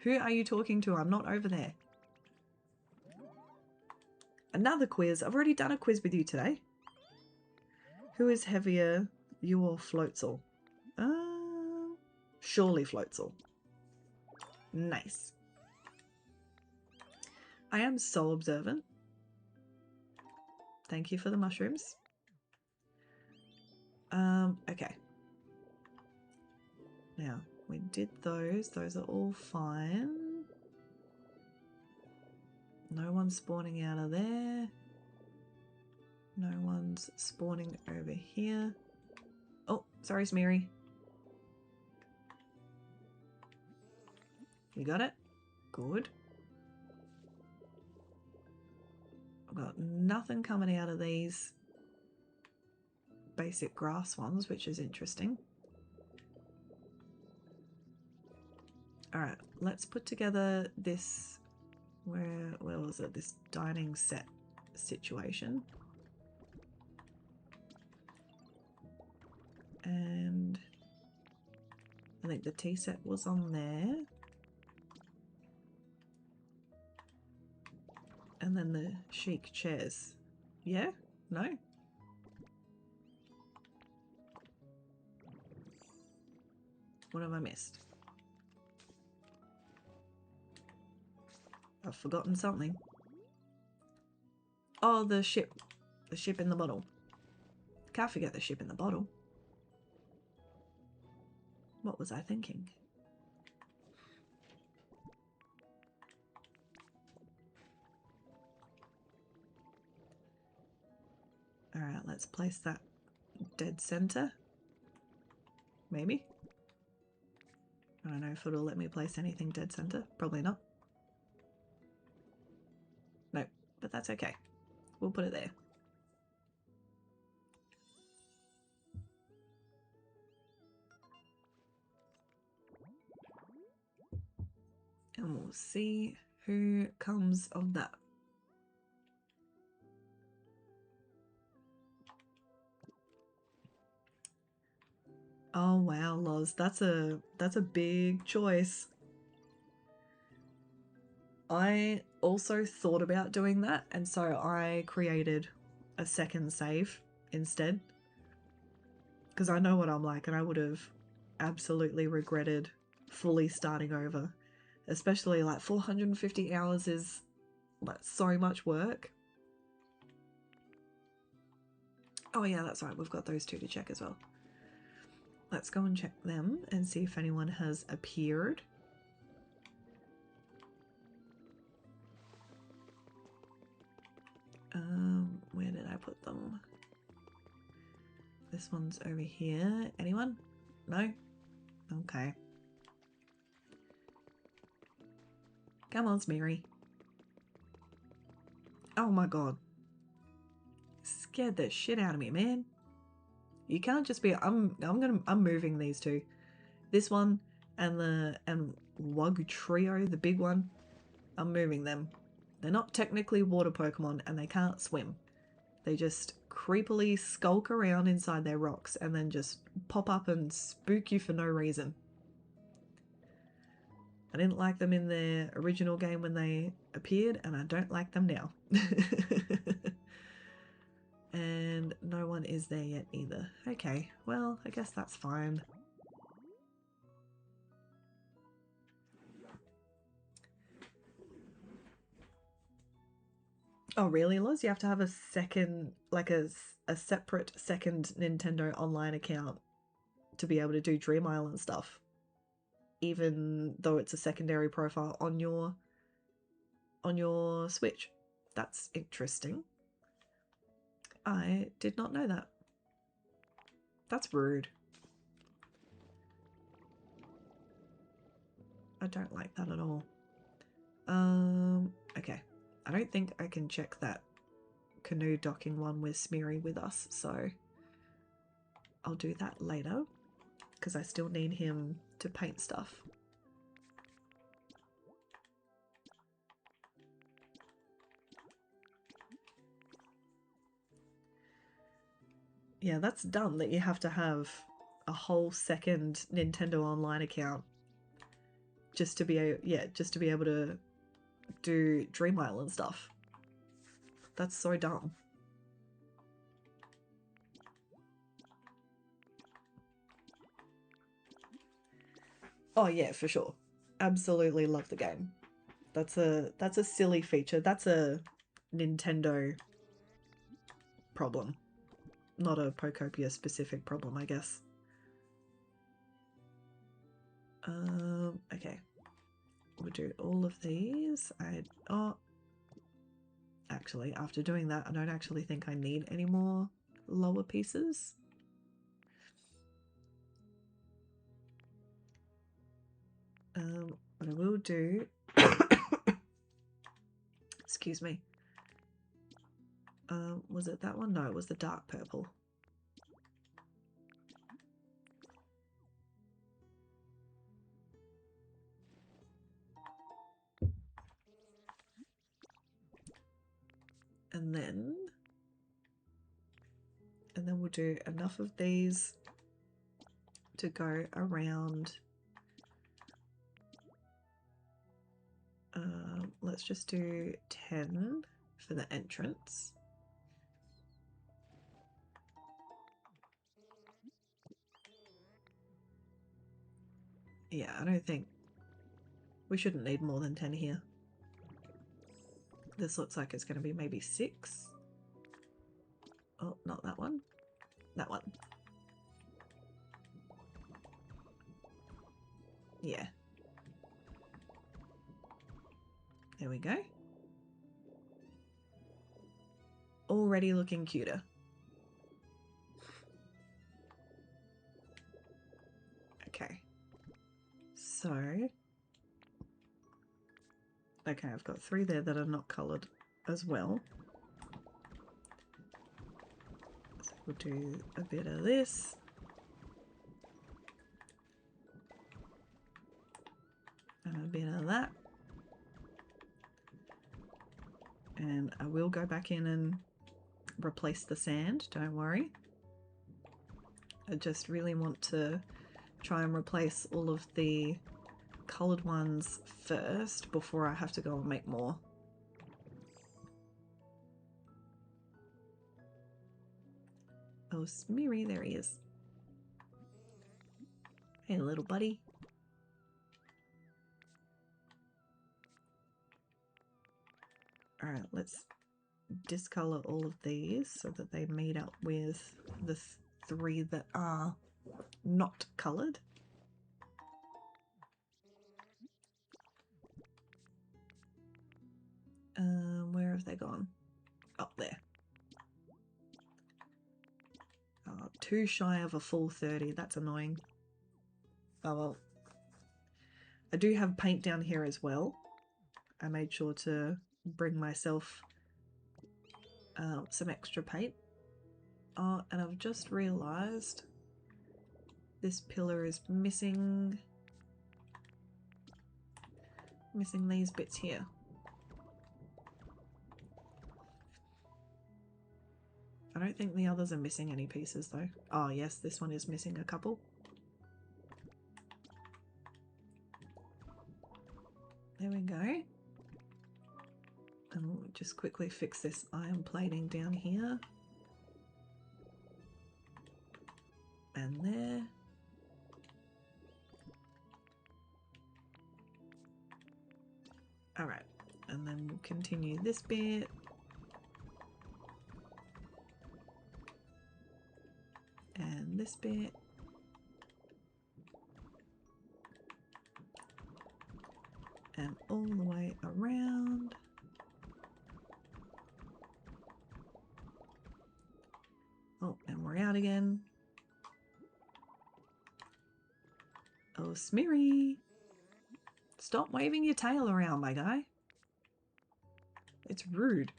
Who are you talking to? I'm not over there. Another quiz. I've already done a quiz with you today. Who is heavier, you or Floatzel? Surely Floatzel. Nice. I am so observant. Thank you for the mushrooms. Okay. Now, we did those. Those are all fine. No one's spawning out of there. No one's spawning over here. Oh, sorry, Smeary. You got it? Good. I've got nothing coming out of these basic grass ones, which is interesting. Alright, let's put together this, where was it, this dining set situation. And I think the tea set was on there. And then the chic chairs. Yeah? No? What have I missed? I've forgotten something. Oh, the ship. The ship in the bottle. Can't forget the ship in the bottle. What was I thinking? Alright, let's place that dead center. Maybe? I don't know if it'll let me place anything dead center. Probably not. No, but that's okay. We'll put it there. And we'll see who comes of that. Oh wow, Loz, that's a big choice. I also thought about doing that, and so I created a second save instead. Because I know what I'm like, and I would have absolutely regretted fully starting over. Especially like 450 hours is like so much work. Oh yeah, that's right, we've got those two to check as well. Let's go and check them and see if anyone has appeared. Where did I put them? This one's over here. Anyone? No? Okay. Come on, Smeary. Oh my god. Scared the shit out of me, man. You can't just be I'm moving these two. This one and Wug Trio, the big one. I'm moving them. They're not technically water Pokemon and they can't swim. They just creepily skulk around inside their rocks and then just pop up and spook you for no reason. I didn't like them in their original game when they appeared, and I don't like them now. And no one is there yet either. Okay, well, I guess that's fine. Oh really, Loz? You have to have a second, like a separate second Nintendo online account to be able to do Dream Island stuff, even though it's a secondary profile on your Switch. That's interesting. I did not know that. That's rude. I don't like that at all. Okay. I don't think I can check that canoe docking one with Smeary with us, so I'll do that later because I still need him to paint stuff. Yeah, that's dumb that you have to have a whole second Nintendo Online account just to be able to do Dream Island stuff. That's so dumb. Oh yeah, for sure. Absolutely love the game. That's a silly feature. That's a Nintendo problem, not a Pokopia specific problem, I guess. Okay. We'll do all of these. Actually, after doing that, I don't actually think I need any more lower pieces. What I will do, excuse me. Was it that one? No, it was the dark purple. And then we'll do enough of these to go around. Let's just do 10 for the entrance. Yeah, I don't think we shouldn't need more than 10 here. This looks like it's going to be maybe 6. Oh, not that one. That one. Yeah. There we go. Already looking cuter. Okay. So, okay, I've got 3 there that are not coloured as well. So we'll do a bit of this. And a bit of that. And I will go back in and replace the sand, don't worry. I just really want to try and replace all of the coloured ones first before I have to go and make more. Oh, Smeary, there he is. Hey, little buddy. Alright, let's discolor all of these so that they meet up with the 3 that are not coloured. Where have they gone? Up there. Oh, too shy of a full 30. That's annoying. Oh well. I do have paint down here as well. I made sure to bring myself some extra paint. Oh, and I've just realised this pillar is missing these bits here. I don't think the others are missing any pieces though. Oh yes, this one is missing a couple. There we go. And we'll just quickly fix this iron plating down here. And there. Alright, and then we'll continue this bit. And this bit. And all the way around. Oh, and we're out again. Oh, Smeary. Stop waving your tail around, my guy. It's rude.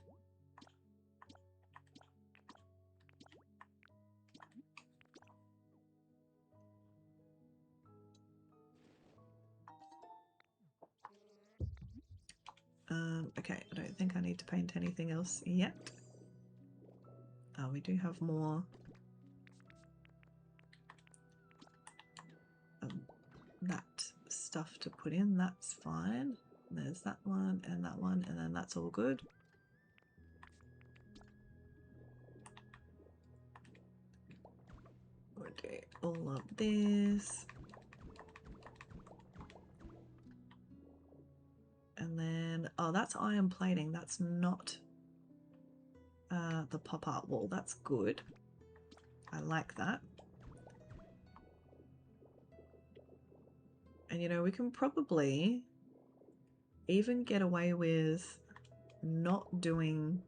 Okay, I don't think I need to paint anything else yet. We do have more stuff to put in. That's fine. There's that one, and then that's all good. We'll do all of this. And then, oh, that's iron plating. That's not the pop art wall. That's good. I like that. And you know, we can probably even get away with not doing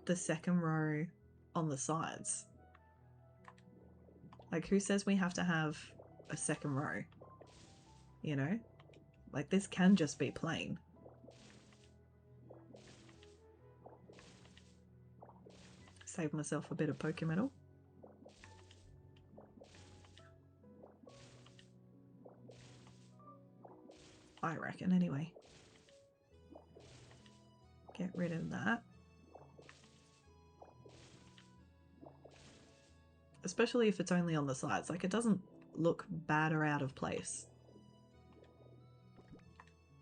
the second row on the sides. Like, who says we have to have a second row? You know? Like, this can just be plain. Save myself a bit of Pokemetal. I reckon, anyway. Get rid of that. Especially if it's only on the sides. Like, it doesn't look bad or out of place.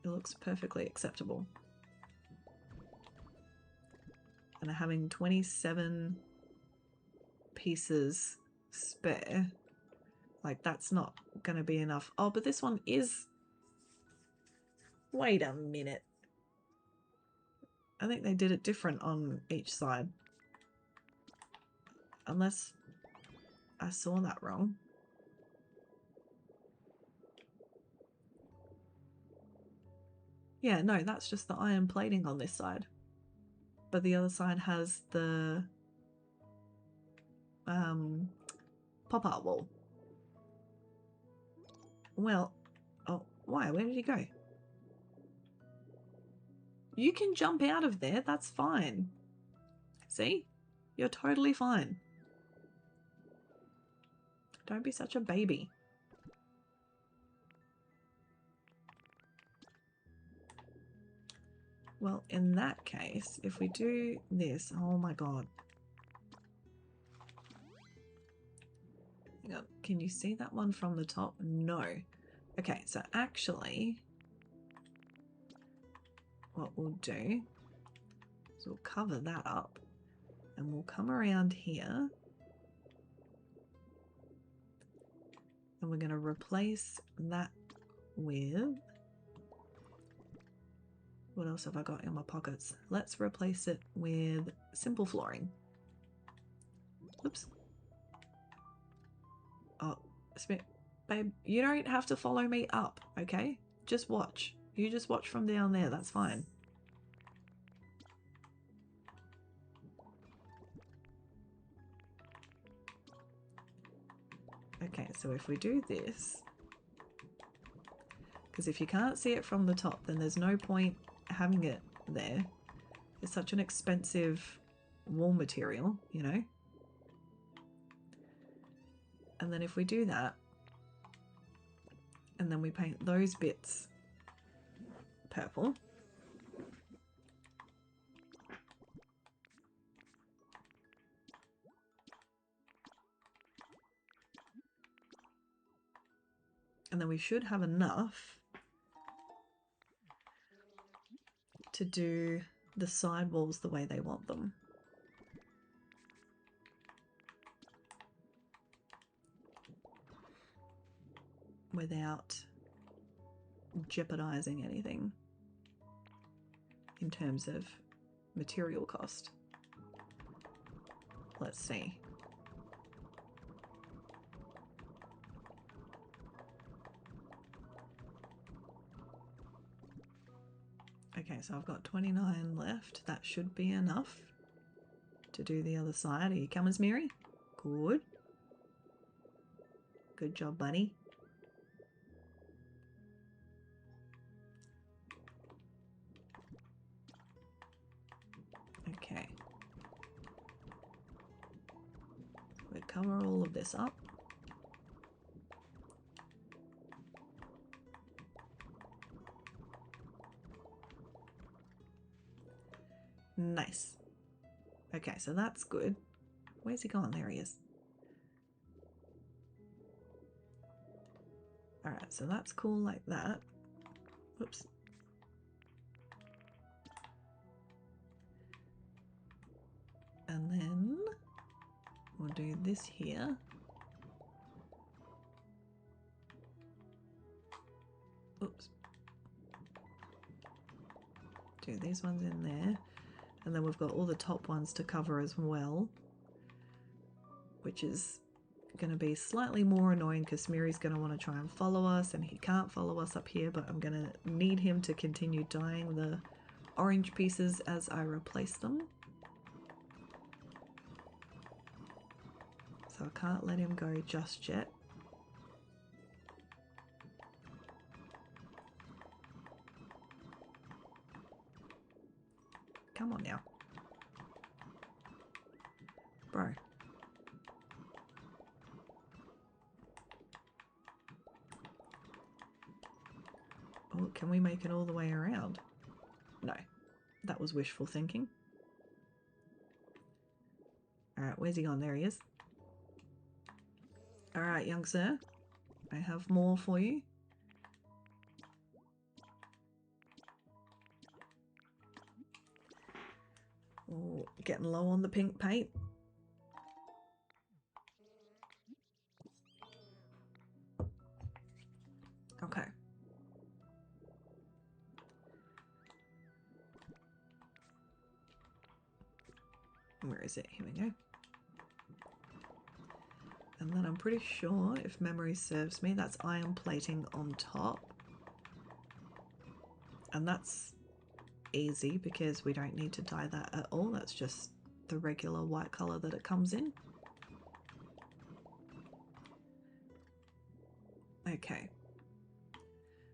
It looks perfectly acceptable. And having 27 pieces spare, like, that's not going to be enough. Oh, but this one is... Wait a minute. I think they did it different on each side. Unless I saw that wrong. Yeah, no, that's just the iron plating on this side. But the other side has the pop art wall. Well, oh, why? Where did he go? You can jump out of there, that's fine. See? You're totally fine. Don't be such a baby. Well, in that case, if we do this, oh my god. Hang on, can you see that one from the top? No. Okay, so actually, what we'll do is we'll cover that up and we'll come around here and we're going to replace that with... What else have I got in my pockets? Let's replace it with simple flooring. Oops. Oh, babe, you don't have to follow me up, okay? Just watch. You just watch from down there, that's fine. Okay, so if we do this, because if you can't see it from the top, then there's no point having it there. It's such an expensive wall material, you know? And then if we do that, and then we paint those bits purple, and then we should have enough to do the side walls the way they want them. Without jeopardizing anything in terms of material cost. Let's see. Okay, so I've got 29 left. That should be enough to do the other side. Are you coming, Smeary? Good. Good job, buddy. Okay. We'll cover all of this up. Nice. Okay, so that's good. Where's he gone? There he is. Alright, so that's cool like that. Whoops. And then we'll do this here. Oops. Do these ones in there. And then we've got all the top ones to cover as well, which is going to be slightly more annoying because Smeary's going to want to try and follow us, and he can't follow us up here, but I'm going to need him to continue dyeing the orange pieces as I replace them. So I can't let him go just yet. Come on now. Bro. Oh, can we make it all the way around? No. That was wishful thinking. Alright, where's he gone? There he is. Alright, young sir. I have more for you. Oh, getting low on the pink paint. Okay. Where is it? Here we go. And then I'm pretty sure, if memory serves me, that's iron plating on top. And that's easy because we don't need to dye that at all. That's just the regular white colour that it comes in. Okay.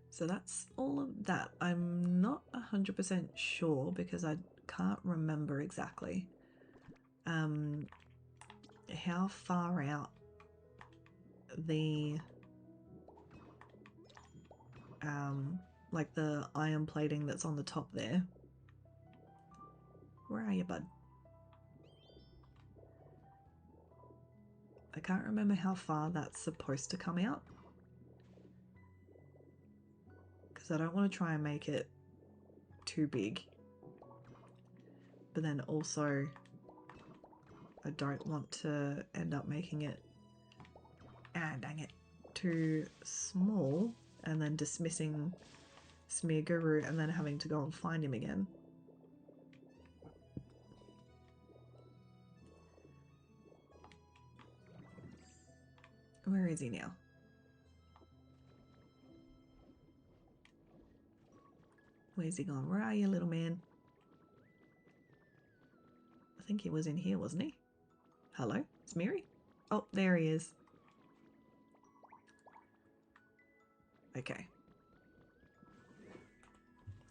So that's all of that. I'm not 100% sure because I can't remember exactly how far out the like the iron plating that's on the top there. Where are you, bud? I can't remember how far that's supposed to come out because I don't want to try and make it too big, but then also I don't want to end up making it, dang it, too small and then dismissing Smear Guru and then having to go and find him again. Where is he now? Where's he gone? Where are you, little man? I think he was in here, wasn't he? Hello? Smeary? Oh, there he is. Okay.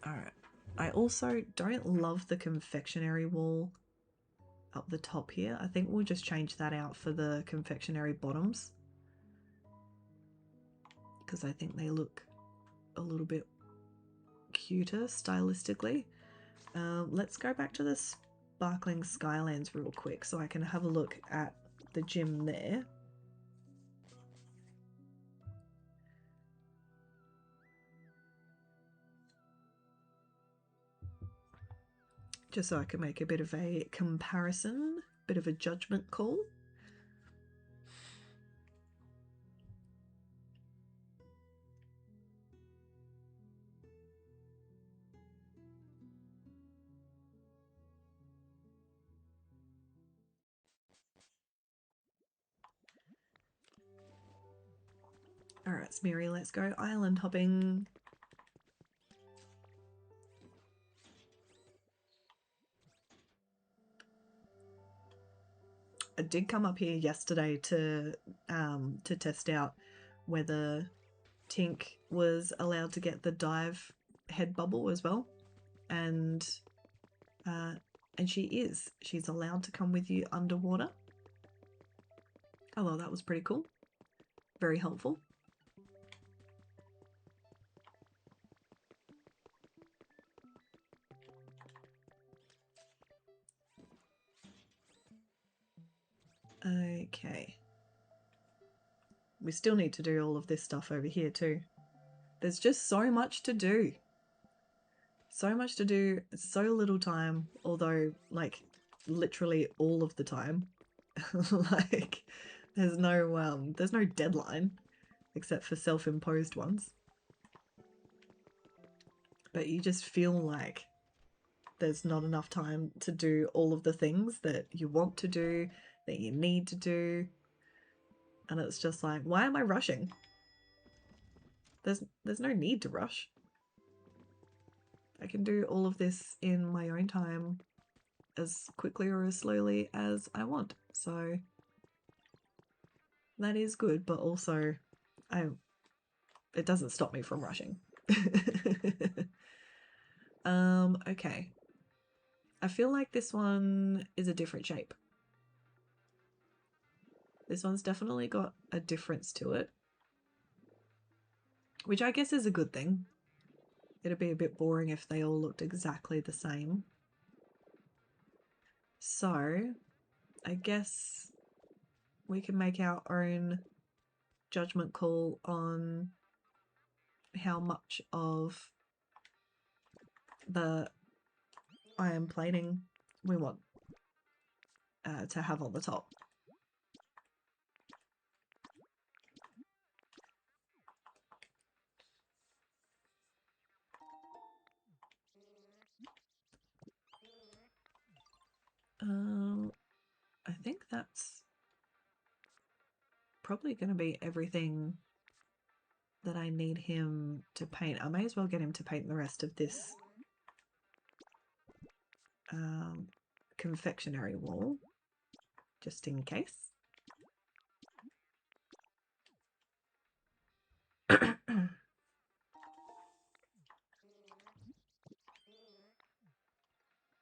Alright. I also don't love the confectionery wall up the top here. I think we'll just change that out for the confectionery bottoms, because I think they look a little bit cuter stylistically. Let's go back to the Sparkling Skylands real quick so I can have a look at the gym there. Just so I can make a bit of a comparison, bit of a judgment call. Alright, Smeary, let's go island hopping. I did come up here yesterday to test out whether Tink was allowed to get the dive head bubble as well, and she is. She's allowed to come with you underwater. Oh well, that was pretty cool. Very helpful. Okay. we still need to do all of this stuff over here too. There's just so much to do. So much to do, so little time, although, like, literally all of the time. Like, there's no deadline, except for self-imposed ones. But you just feel like there's not enough time to do all of the things that you want to do, that you need to do. And it's just like, why am I rushing? There's no need to rush. I can do all of this in my own time as quickly or as slowly as I want. So that is good, but also it doesn't stop me from rushing. Okay. I feel like this one is a different shape. This one's definitely got a difference to it, which I guess is a good thing. It'd be a bit boring if they all looked exactly the same. So I guess we can make our own judgment call on how much of the iron plating we want to have on the top. I think that's probably going to be everything that I need him to paint. I may as well get him to paint the rest of this confectionery wall, just in case.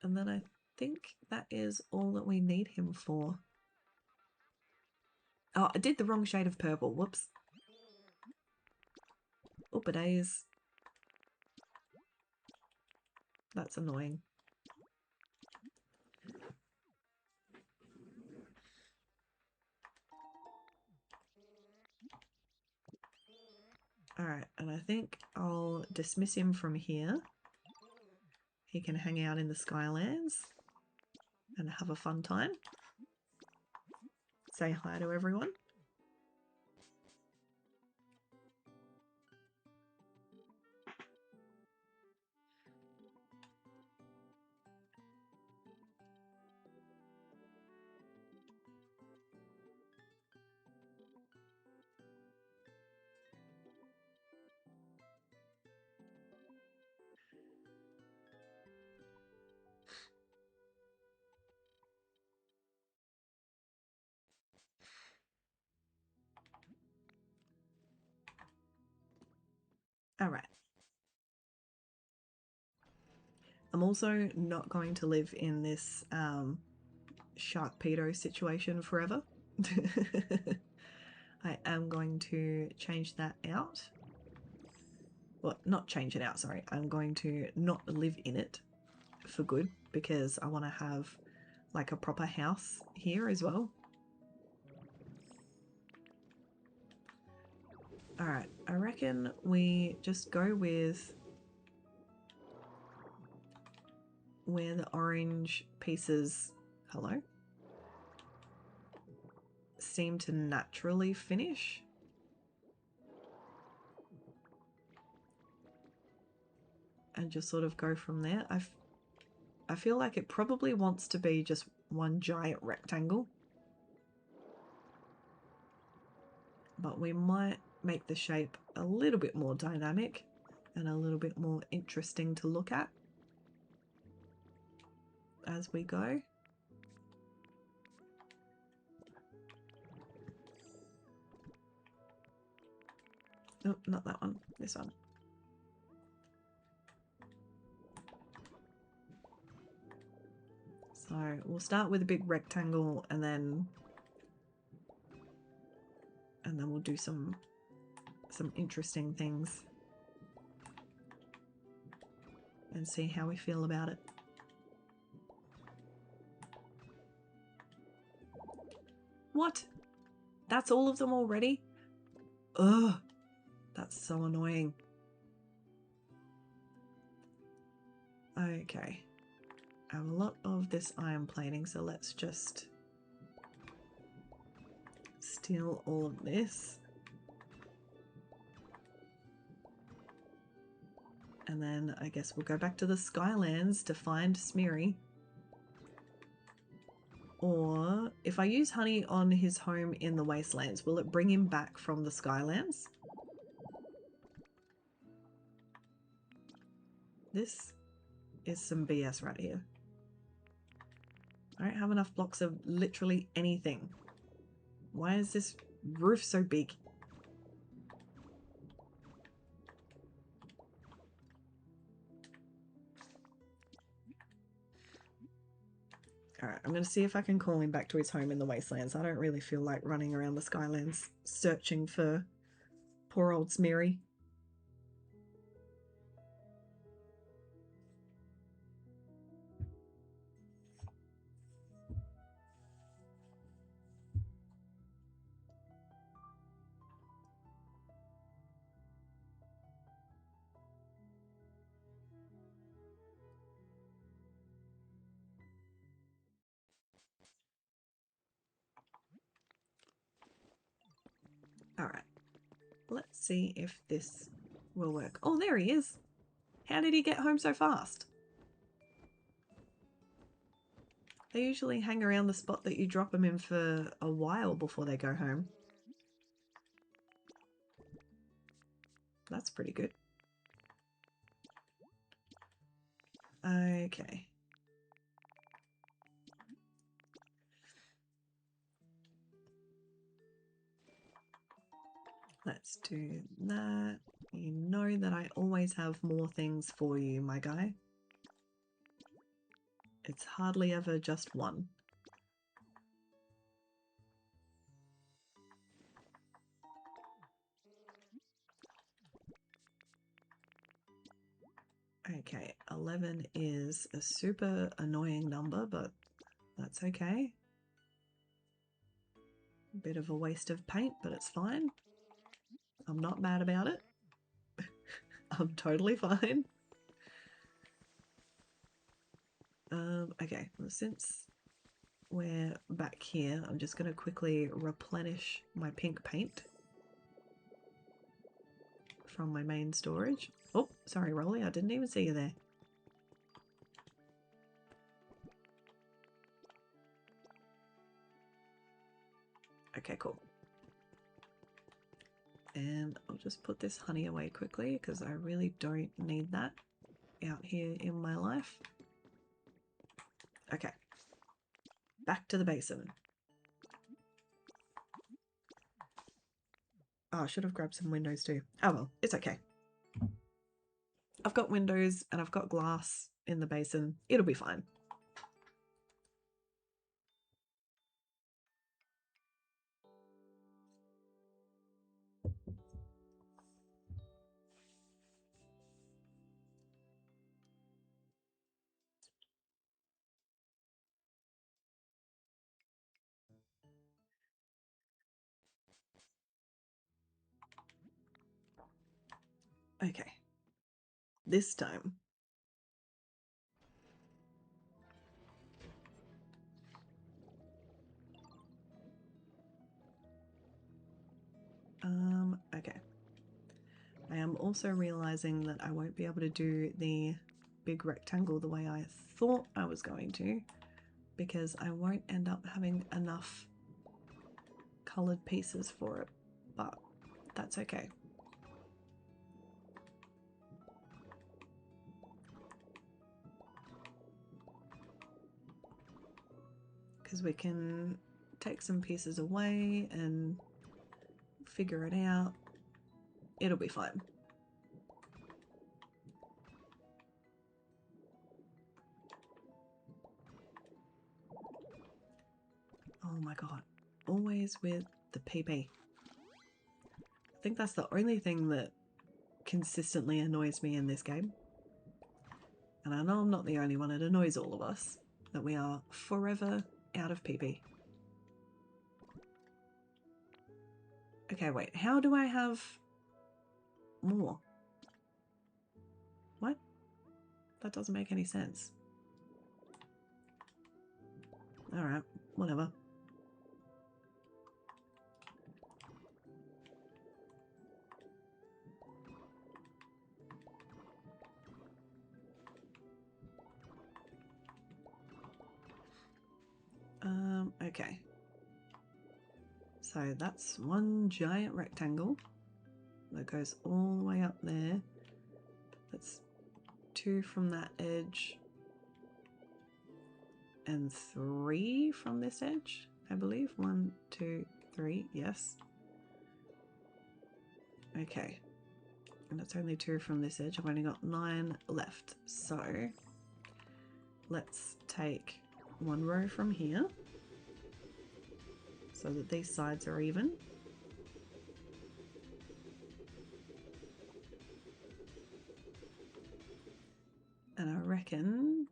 And then I think that is all that we need him for. Oh, I did the wrong shade of purple. Whoops. Oop-a-days. That's annoying. Alright, and I think I'll dismiss him from here. He can hang out in the Skylands and have a fun time. Say hi to everyone. Alright. I'm also not going to live in this Sharkpedo situation forever. I am going to change that out. Well, not change it out, sorry. I'm going to not live in it for good because I want to have like a proper house here as well. Alright, I reckon we just go with where the orange pieces, hello, seem to naturally finish. And just sort of go from there. I feel like it probably wants to be just one giant rectangle. But we might make the shape a little bit more dynamic and a little bit more interesting to look at as we go. Oh, not that one, this one. So we'll start with a big rectangle and then we'll do some interesting things and see how we feel about it. What? That's all of them already? Ugh, that's so annoying. Okay. I have a lot of this iron plating, so let's just steal all of this. And then I guess we'll go back to the Skylands to find Smeary. Or if I use honey on his home in the Wastelands, will it bring him back from the Skylands? This is some BS right here. I don't have enough blocks of literally anything. Why is this roof so big? Alright, I'm going to see if I can call him back to his home in the Wastelands. I don't really feel like running around the Skylands searching for poor old Smeary. Alright, let's see if this will work. Oh, there he is. How did he get home so fast? They usually hang around the spot that you drop them in for a while before they go home. That's pretty good. Okay. Let's do that. You know that I always have more things for you, my guy. It's hardly ever just one. Okay, 11 is a super annoying number, but that's okay. A bit of a waste of paint, but it's fine. I'm not mad about it. I'm totally fine. Okay, well, since we're back here, I'm just going to quickly replenish my pink paint from my main storage. Oh, sorry, Rolly, I didn't even see you there. Okay, cool. And I'll just put this honey away quickly because I really don't need that out here in my life. Okay, back to the basin. Oh, I should have grabbed some windows too. Oh well, it's okay. I've got windows and I've got glass in the basin. It'll be fine. Okay, this time. Okay. I am also realizing that I won't be able to do the big rectangle the way I thought I was going to, because I won't end up having enough colored pieces for it, but that's okay. Because we can take some pieces away and figure it out. It'll be fine. Oh my god. Always with the PP. I think that's the only thing that consistently annoys me in this game. And I know I'm not the only one, it annoys all of us, that we are forever out of PP. Okay, Okay, wait. How do I have more? What? That doesn't make any sense. Alright, whatever. Okay. So that's one giant rectangle that goes all the way up there. That's 2 from that edge and 3 from this edge, I believe. 1, 2, 3, yes. Okay. And it's only 2 from this edge. I've only got 9 left. So let's take 1 row from here so that these sides are even. And I reckon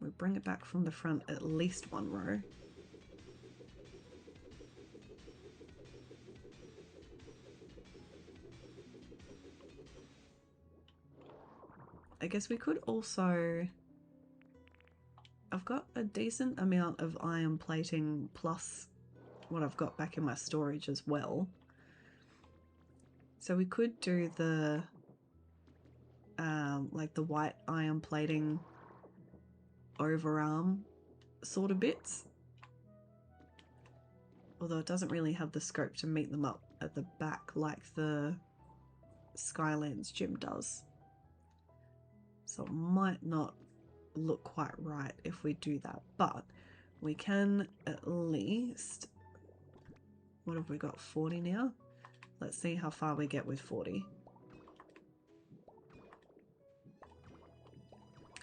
we bring it back from the front at least 1 row. I guess we could also... I've got a decent amount of iron plating plus what I've got back in my storage as well. So we could do the like the white iron plating overarm sort of bits. Although it doesn't really have the scope to meet them up at the back like the Skylands gym does. So it might not look quite right if we do that, but we can at least... What have we got? 40 now? Let's see how far we get with 40.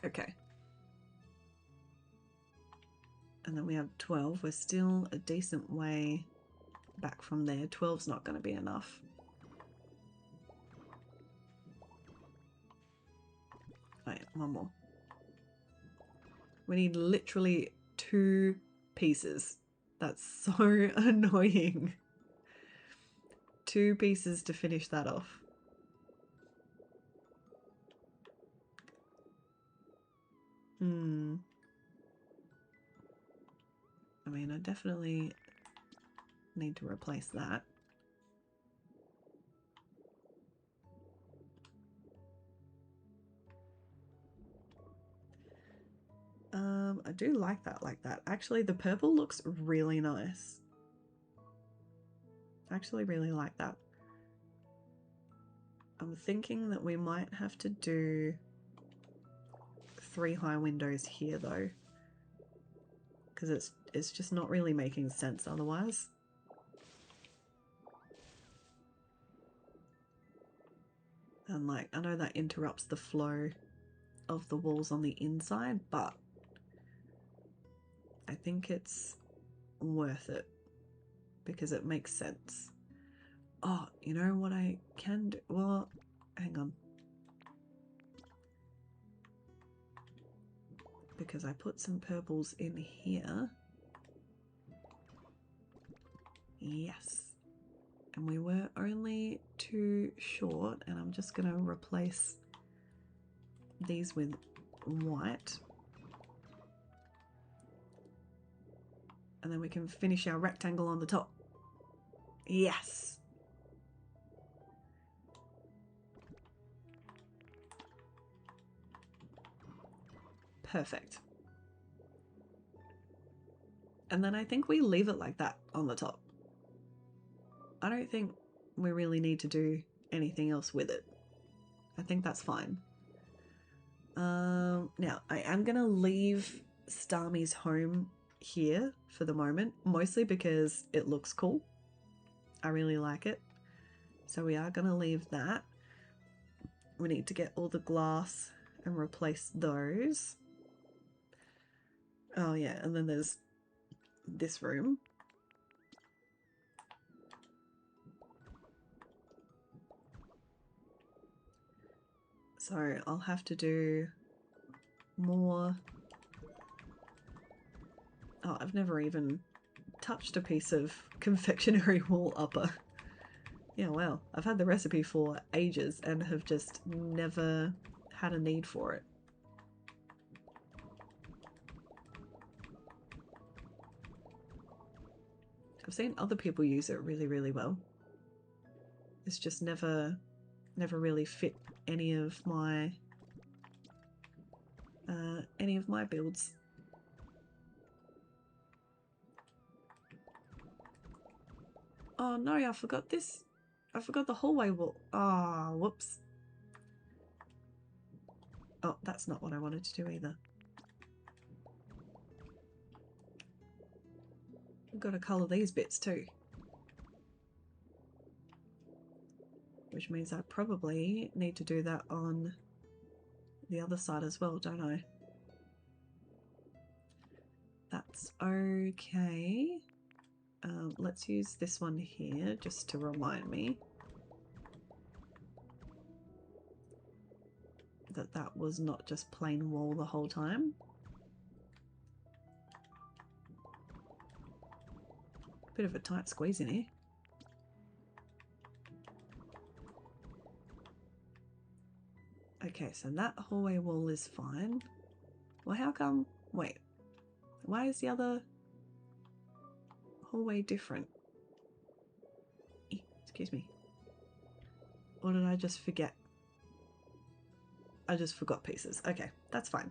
Okay. And then we have 12. We're still a decent way back from there. 12's not going to be enough. Oh yeah, 1 more. We need literally 2 pieces. That's so annoying. 2 pieces to finish that off. I mean, I definitely need to replace that. I do like that. Actually, the purple looks really nice. I actually really like that. I'm thinking that we might have to do 3 high windows here though, because it's just not really making sense otherwise. And like, I know that interrupts the flow of the walls on the inside, but I think it's worth it because it makes sense. Oh, you know what I can do? Well, hang on. Because I put some purples in here. Yes. And we were only 2 short, and I'm just going to replace these with white. And then we can finish our rectangle on the top. Yes! Perfect. And then I think we leave it like that on the top. I don't think we really need to do anything else with it. I think that's fine. Now, I am going to leave Starmie's home here for the moment, mostly because it looks cool. I really like it. So we are going to leave that. We need to get all the glass and replace those. Oh yeah, and then there's this room. So I'll have to do more. Oh, I've never even touched a piece of confectionery wall upper. Yeah, well, I've had the recipe for ages and have just never had a need for it. I've seen other people use it really, really well. It's just never really fit any of my builds. Oh no, I forgot this. I forgot the hallway wall. Ah, oh, whoops. Oh, that's not what I wanted to do either. I've got to colour these bits too. Which means I probably need to do that on the other side as well, don't I? That's okay. Let's use this one here just to remind me that that was not just plain wall the whole time. Bit of a tight squeeze in here. Okay, so that hallway wall is fine. Well, how come? Wait, why is the other hallway different? Excuse me. Or did I just forget? I just forgot pieces. Okay, that's fine.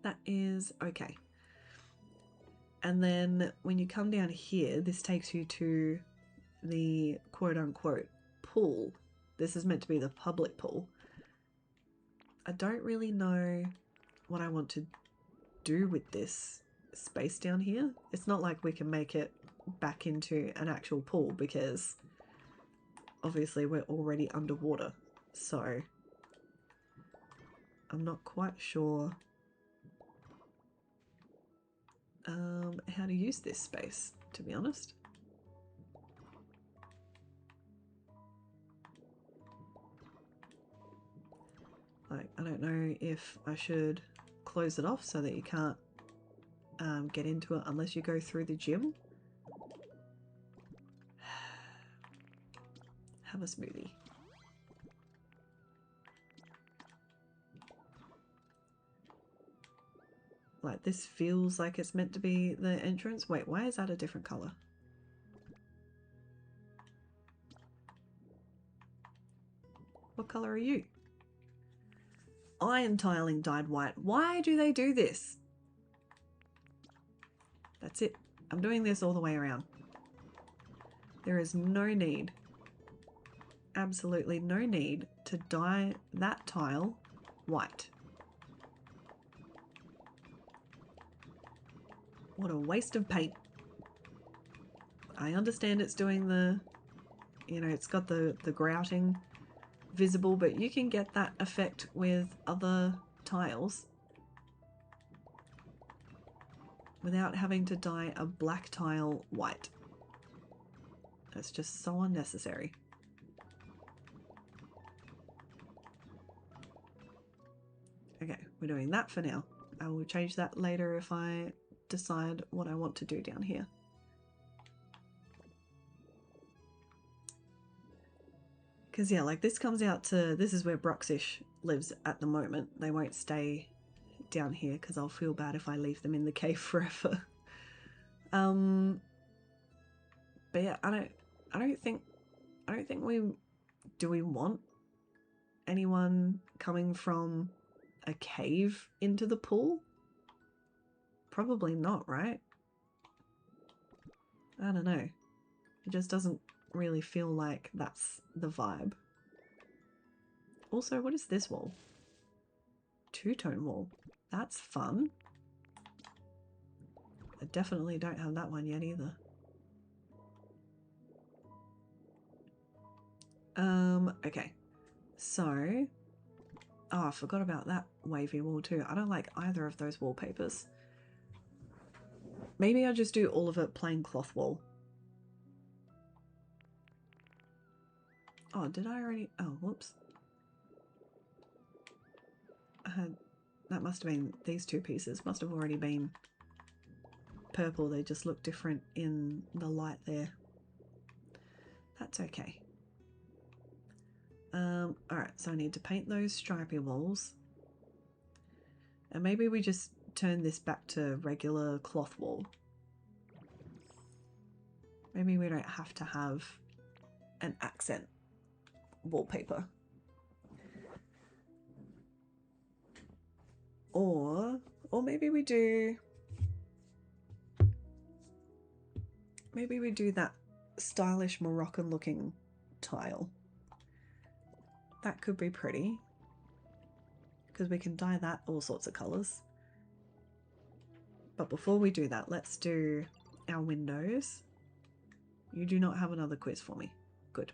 That is okay. And then when you come down here, this takes you to the quote-unquote pool. This is meant to be the public pool. I don't really know what I want to do with this space down here. It's not like we can make it back into an actual pool because obviously we're already underwater. So I'm not quite sure how to use this space, to be honest. Like, I don't know if I should close it off so that you can't get into it unless you go through the gym. Have a smoothie. Like, this feels like it's meant to be the entrance. Wait, why is that a different color? What color are you? Iron tiling dyed white. Why do they do this? That's it. I'm doing this all the way around. There is no need, absolutely no need, to dye that tile white. What a waste of paint. I understand it's doing the, you know, it's got the grouting visible, but you can get that effect with other tiles without having to dye a black tile white. That's just so unnecessary. Okay, we're doing that for now. I will change that later if I decide what I want to do down here. Because yeah, like this comes out to, this is where Bruxish lives at the moment. They won't stay down here because I'll feel bad if I leave them in the cave forever. But yeah, I don't think do we want anyone coming from a cave into the pool? Probably not, right? I don't know. It just doesn't really feel like that's the vibe. Also, what is this wall? Two-tone wall. That's fun. I definitely don't have that one yet either. Okay. So, oh, I forgot about that wavy wall too. I don't like either of those wallpapers. Maybe I'll just do all of it plain cloth wall. Oh, did I already? Oh, whoops. That must have been, these two pieces must have already been purple. They just look different in the light there. That's okay. Alright, so I need to paint those stripy walls. And maybe we just turn this back to regular cloth wall. Maybe we don't have to have an accent wallpaper. Or maybe we do... Maybe we do that stylish Moroccan looking tile. That could be pretty. Because we can dye that all sorts of colours. But before we do that, let's do our windows. You do not have another quiz for me. Good.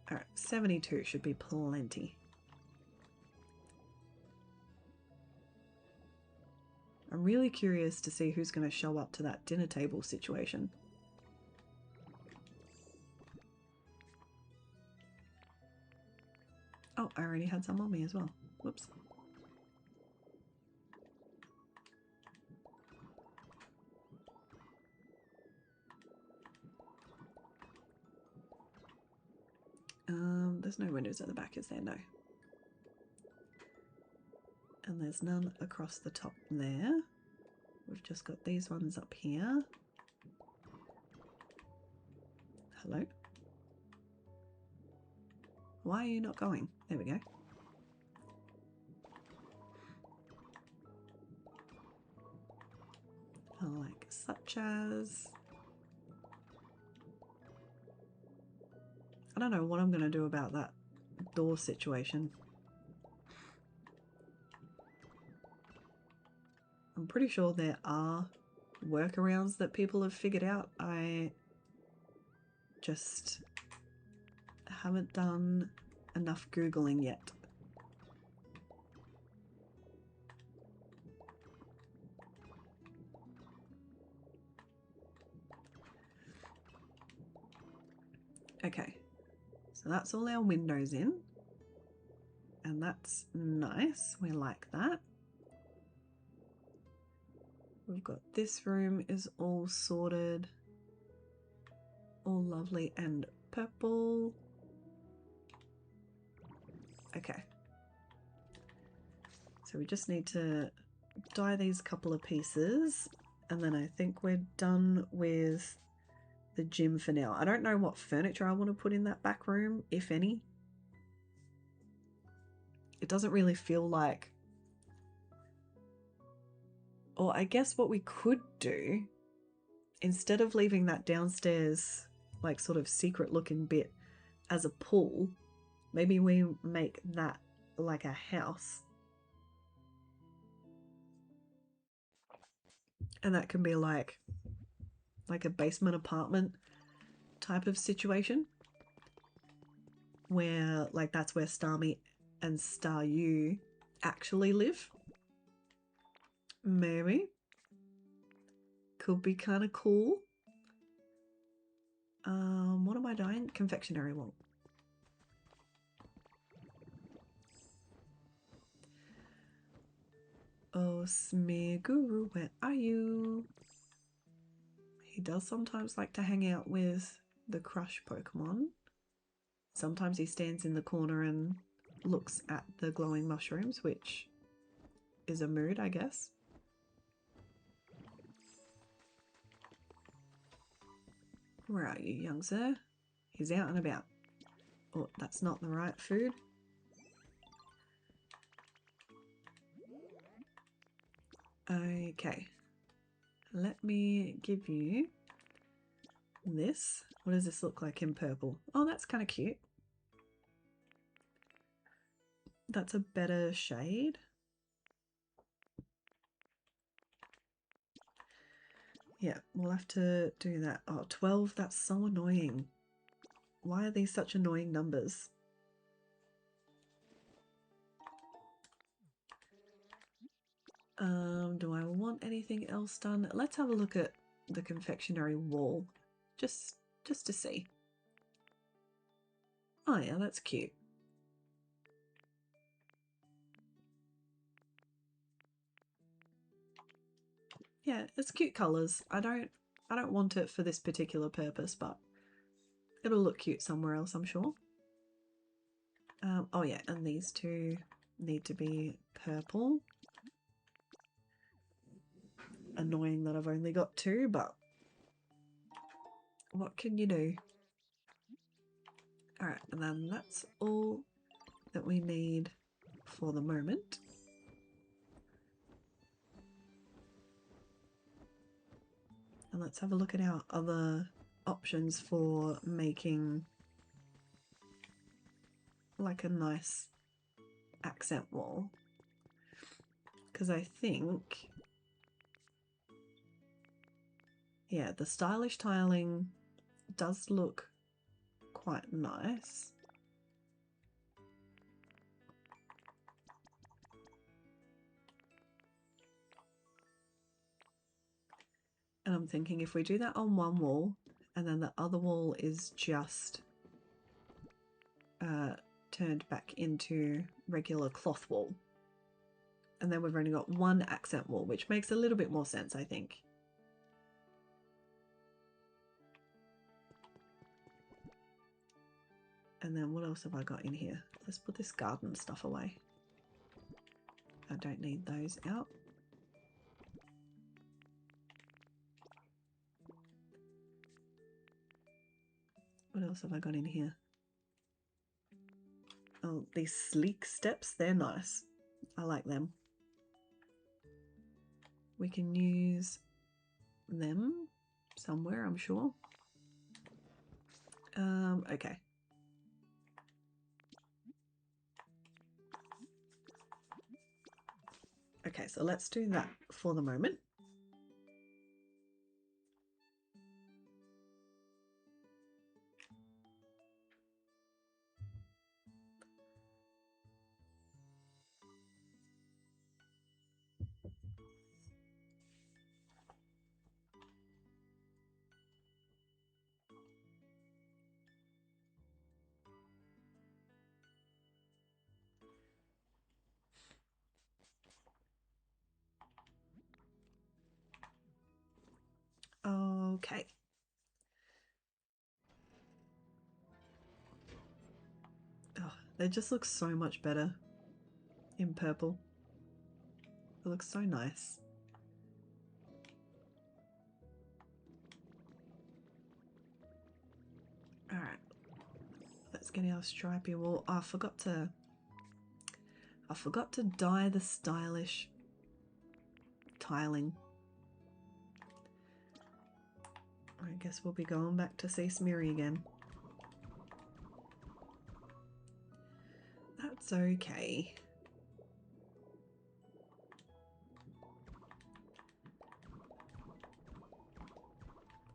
Alright, 72 should be plenty. I'm really curious to see who's going to show up to that dinner table situation. Oh, I already had some on me as well. Whoops. There's no windows at the back, is there? No. And there's none across the top there. We've just got these ones up here. Hello? Why are you not going? There we go. Like such as... I don't know what I'm going to do about that door situation. I'm pretty sure there are workarounds that people have figured out. I just haven't done enough Googling yet. Okay, so that's all our windows in. And that's nice. We like that. We've got this room is all sorted. All lovely and purple. Okay. So we just need to dye these couple of pieces. And then I think we're done with the gym for now. I don't know what furniture I want to put in that back room, if any. It doesn't really feel like... Or I guess what we could do, instead of leaving that downstairs, like sort of secret looking bit as a pool, maybe we make that like a house. And that can be like a basement apartment type of situation. Where like that's where Starmie and Staryu actually live. Maybe. Could be kind of cool. What am I doing? Confectionery wall. Oh, Smeaguru, where are you? He does sometimes like to hang out with the crush Pokemon. Sometimes he stands in the corner and looks at the glowing mushrooms, which is a mood, I guess. Where are you, young sir? He's out and about. Oh, that's not the right food. Okay. Let me give you this. What does this look like in purple? Oh, that's kind of cute. That's a better shade. Yeah, we'll have to do that. Oh, 12, that's so annoying. Why are these such annoying numbers? Do I want anything else done? Let's have a look at the confectionery wall, just to see. Oh yeah, that's cute. Yeah, it's cute colours. I don't want it for this particular purpose, but it'll look cute somewhere else, I'm sure. Oh yeah, and these two need to be purple. Annoying that I've only got two, but what can you do? Alright, and then that's all that we need for the moment. And let's have a look at our other options for making like a nice accent wall. Because I think, yeah, the stylish tiling does look quite nice. And I'm thinking if we do that on one wall and then the other wall is just turned back into regular cloth wall, and then we've only got one accent wall, which makes a little bit more sense, I think. And then what else have I got in here? Let's put this garden stuff away. I don't need those out. What else have I got in here? Oh, these sleek steps, they're nice. I like them. We can use them somewhere, I'm sure. Okay. Okay, so let's do that for the moment. Okay. Oh, they just look so much better in purple. It looks so nice. Alright. Let's get our stripy wall. Oh, I forgot to dye the stylish tiling. I guess we'll be going back to see Smeary again. That's okay.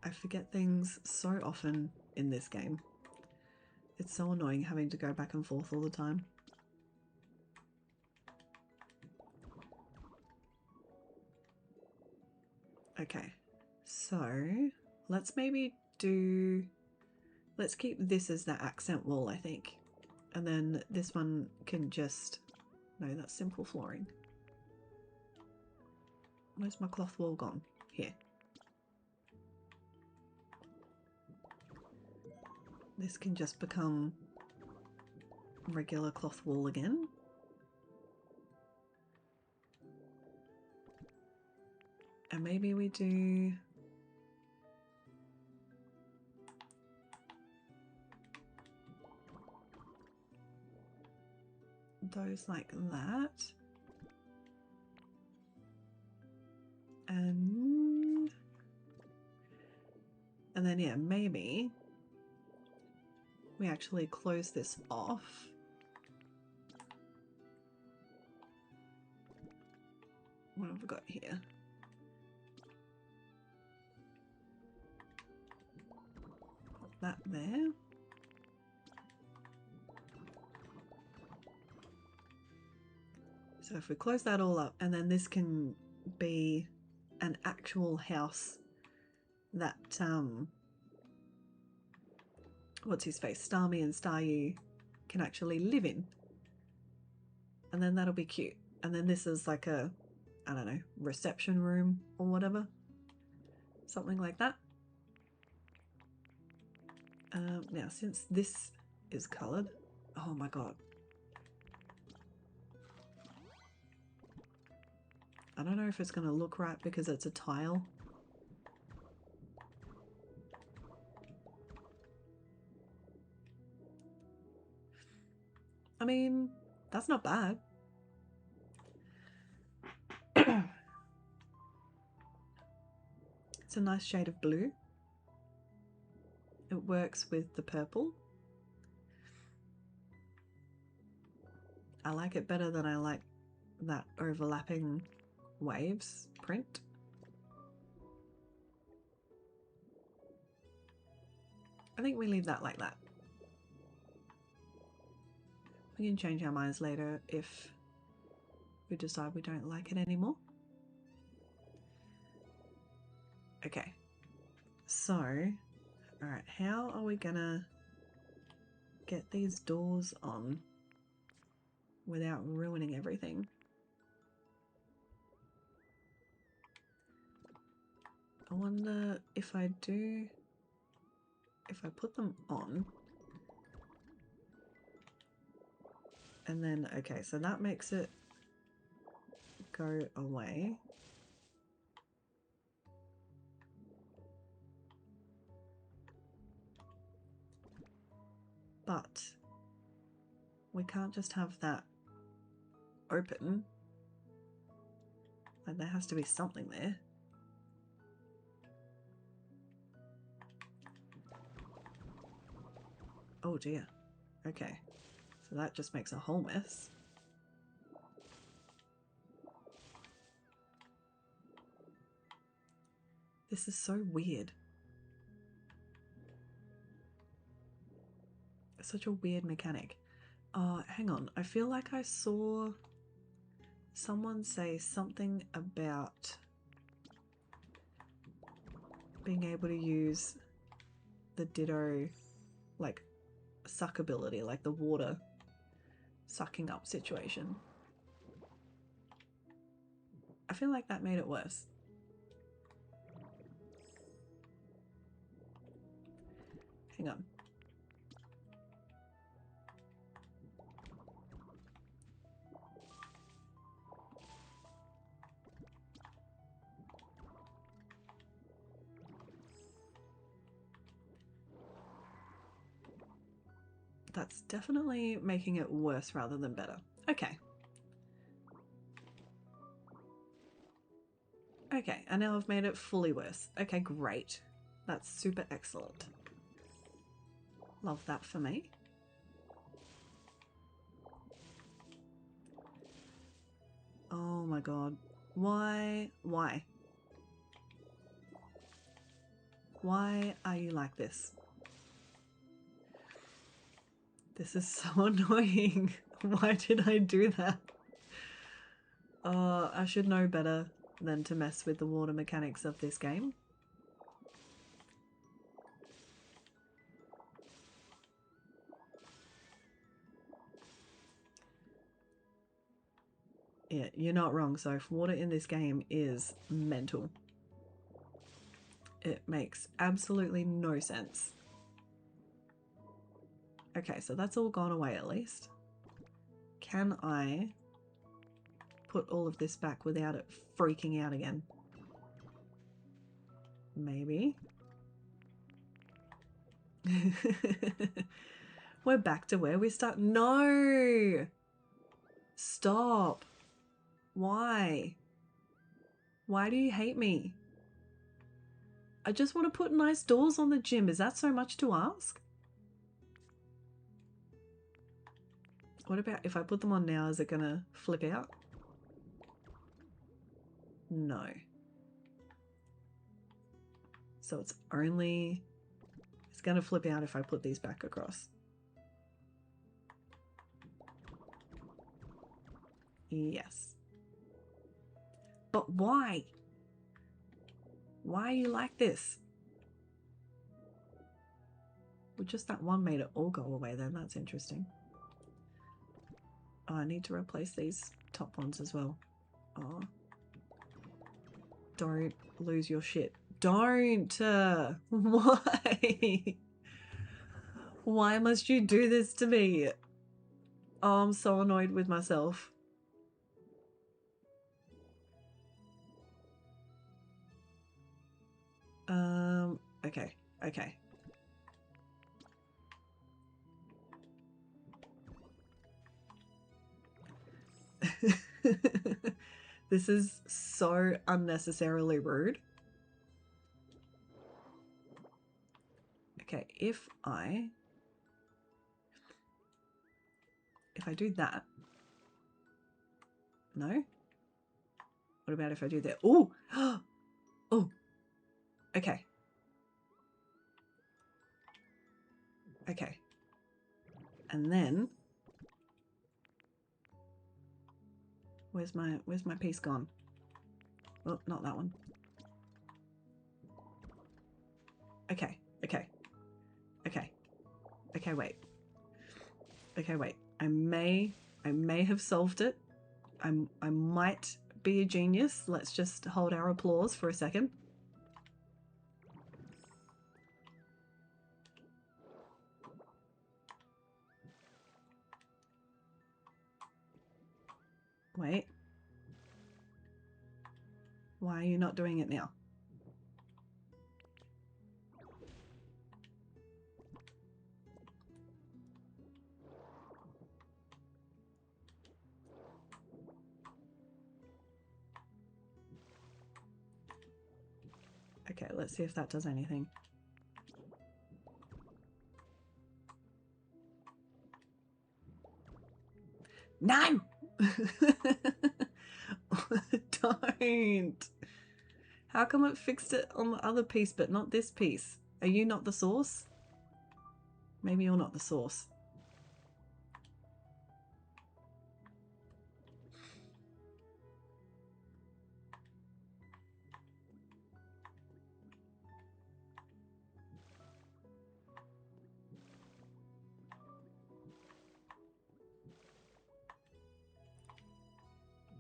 I forget things so often in this game. It's so annoying having to go back and forth all the time. Okay, so let's maybe do... Let's keep this as the accent wall, I think. And then this one can just... No, that's simple flooring. Where's my cloth wall gone? Here. This can just become regular cloth wall again. And maybe we do... those like that. And then yeah, maybe we actually close this off. What have we got here? Put that there. So if we close that all up, and then this can be an actual house that what's his face, Starmie and Staryu can actually live in, and then that'll be cute. And then this is like a I don't know, reception room or whatever. Something like that. Now, since this is coloured, oh my god. I don't know if it's going to look right because it's a tile. I mean, that's not bad. It's a nice shade of blue. It works with the purple. I like it better than I like that overlapping waves print. I think we leave that like that. We can change our minds later if we decide we don't like it anymore. Okay, so, alright, how are we gonna get these doors on without ruining everything? I wonder if I put them on, and then, okay, so that makes it go away. But we can't just have that open. Like, there has to be something there. Oh dear. Okay. So that just makes a whole mess. This is so weird. It's such a weird mechanic. Oh, hang on. I feel like I saw someone say something about being able to use the Ditto, like, suckability, like the water sucking up situation. I feel like that made it worse. Hang on. That's definitely making it worse rather than better. Okay. Okay, and now I've made it fully worse. Okay, great. That's super excellent. Love that for me. Oh my god. Why? Why? Why are you like this? This is so annoying. Why did I do that? I should know better than to mess with the water mechanics of this game. Yeah, you're not wrong. So water in this game is mental. It makes absolutely no sense. Okay, so that's all gone away at least. Can I put all of this back without it freaking out again? Maybe. We're back to where we start. No! Stop. Why? Why do you hate me? I just want to put nice doors on the gym. Is that so much to ask? What about if I put them on now, is it gonna flip out? No. So it's gonna flip out if I put these back across. Yes. But why? Why are you like this? Well, just that one made it all go away then. That's interesting. Oh, I need to replace these top ones as well. Oh. Don't lose your shit. Don't. Why? Why must you do this to me? Oh, I'm so annoyed with myself. Okay, okay. This is so unnecessarily rude. Okay, if I do that. No? What about if I do that? Oh! Oh! Okay. Okay. And then where's my piece gone? Oh, not that one. Okay, okay. Okay. Okay, wait. Okay, wait. I may have solved it. I might be a genius. Let's just hold our applause for a second. Wait. Why are you not doing it now? Okay, let's see if that does anything. No! Don't! How come it fixed it on the other piece but not this piece? Are you not the source? Maybe you're not the source.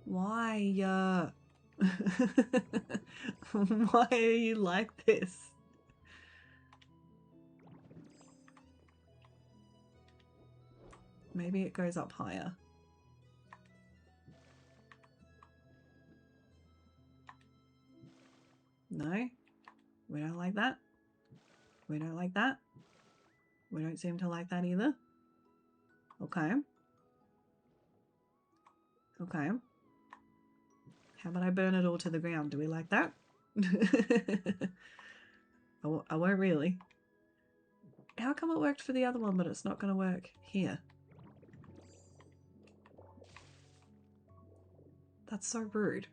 Why? Why are you like this? Maybe it goes up higher. No? We don't like that? We don't like that? We don't seem to like that either? Okay. Okay. How about I burn it all to the ground? Do we like that? I won't really. How come it worked for the other one but it's not going to work here? That's so rude.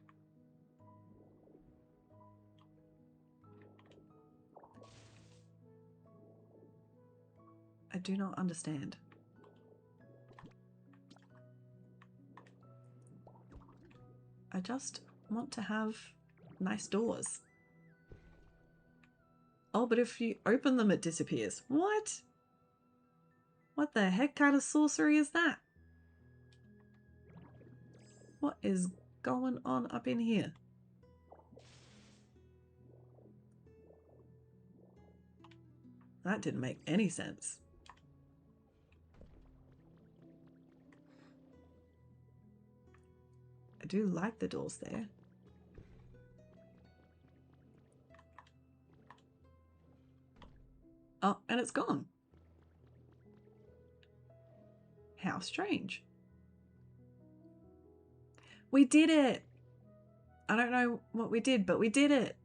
I do not understand. I just want to have nice doors. Oh, but if you open them, it disappears. What? What the heck kind of sorcery is that? What is going on up in here? That didn't make any sense. I do like the doors there. Oh, and it's gone. How strange. We did it! I don't know what we did, but we did it!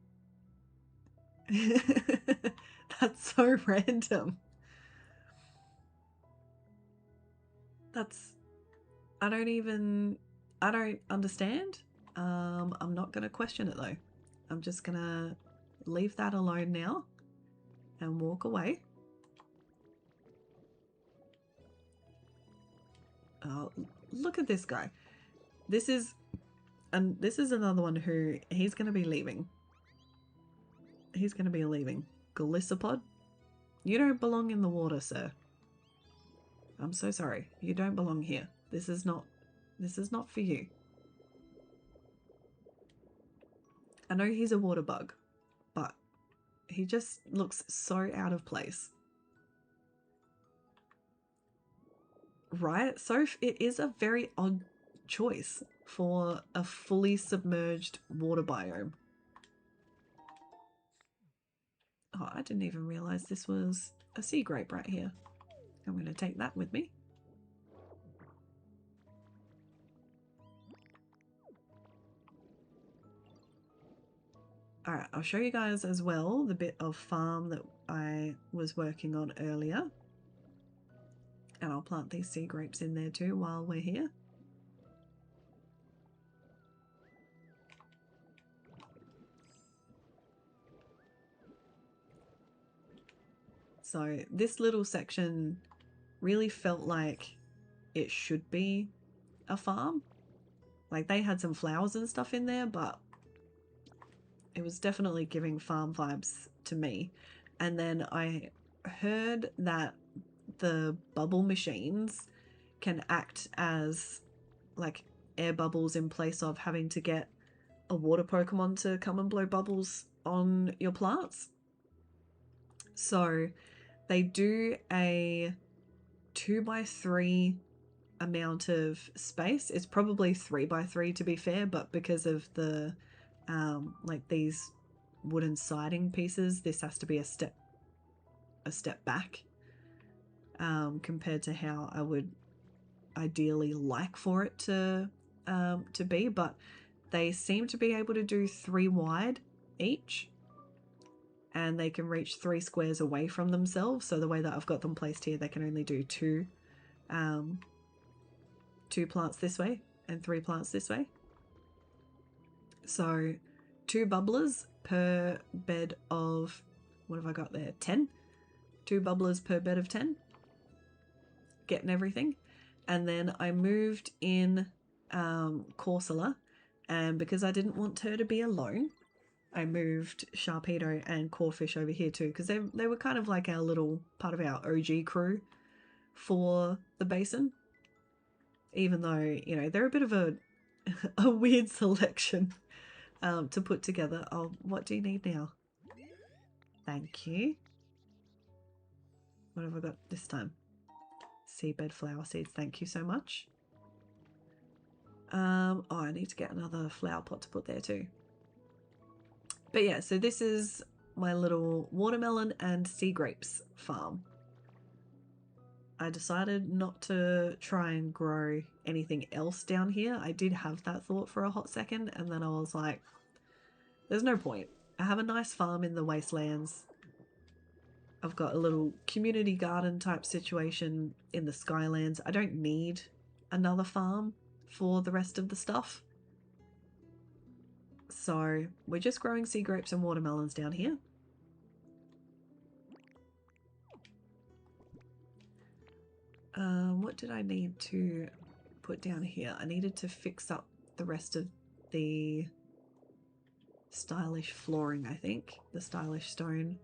That's so random. That's... I don't understand. I'm not going to question it though. I'm just going to leave that alone now and walk away. Oh, look at this guy. This is another one who he's going to be leaving. He's going to be leaving. Galissapod, you don't belong in the water, sir. I'm so sorry. You don't belong here. This is not for you. I know he's a water bug, but he just looks so out of place. Right? So it is a very odd choice for a fully submerged water biome. Oh, I didn't even realize this was a sea grape right here. I'm going to take that with me. Alright, I'll show you guys as well the bit of farm that I was working on earlier. And I'll plant these sea grapes in there too while we're here. So this little section really felt like it should be a farm. Like they had some flowers and stuff in there, but it was definitely giving farm vibes to me. And then I heard that the bubble machines can act as like air bubbles in place of having to get a water Pokemon to come and blow bubbles on your plants. So they do a 2x3 amount of space. It's probably 3x3 to be fair, but because of the like these wooden siding pieces, this has to be a step back compared to how I would ideally like for it to be. But they seem to be able to do 3 wide each, and they can reach 3 squares away from themselves. So the way that I've got them placed here, they can only do 2 plants this way and 3 plants this way. So 2 bubblers per bed of, what have I got there? 10. 2 bubblers per bed of 10. Getting everything. And then I moved in Corsola, and because I didn't want her to be alone, I moved Sharpedo and Corfish over here too, because they were kind of like our little part of our OG crew for the basin. Even though, you know, they're a bit of a weird selection to put together. Oh, what do you need now? Thank you. What have I got this time? Seabed flower seeds. Thank you so much. Oh, I need to get another flower pot to put there too. But yeah, so this is my little watermelon and sea grapes farm. I decided not to try and grow anything else down here. I did have that thought for a hot second, and then I was like, there's no point. I have a nice farm in the wastelands. I've got a little community garden type situation in the Skylands. I don't need another farm for the rest of the stuff. So we're just growing sea grapes and watermelons down here. What did I need to put down here? I needed to fix up the rest of the stylish flooring, I think. The stylish stone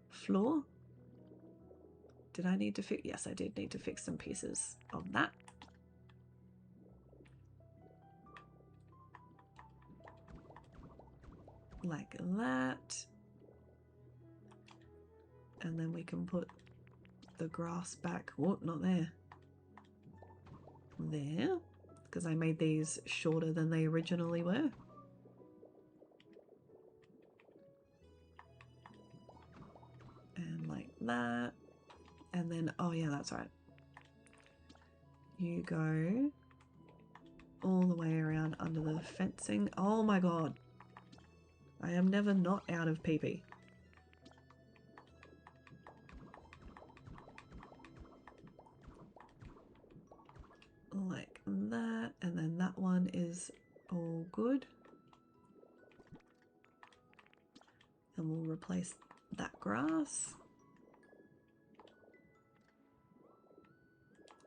floor. Did I need to fix? Yes, I did need to fix some pieces of that. Like that. And then we can put the grass back. Oh, not there. There. Because I made these shorter than they originally were. And like that. And then, oh yeah, that's right. You go all the way around under the fencing. Oh my god. I am never not out of PP. Like that. And then that one is all good. And we'll replace that grass.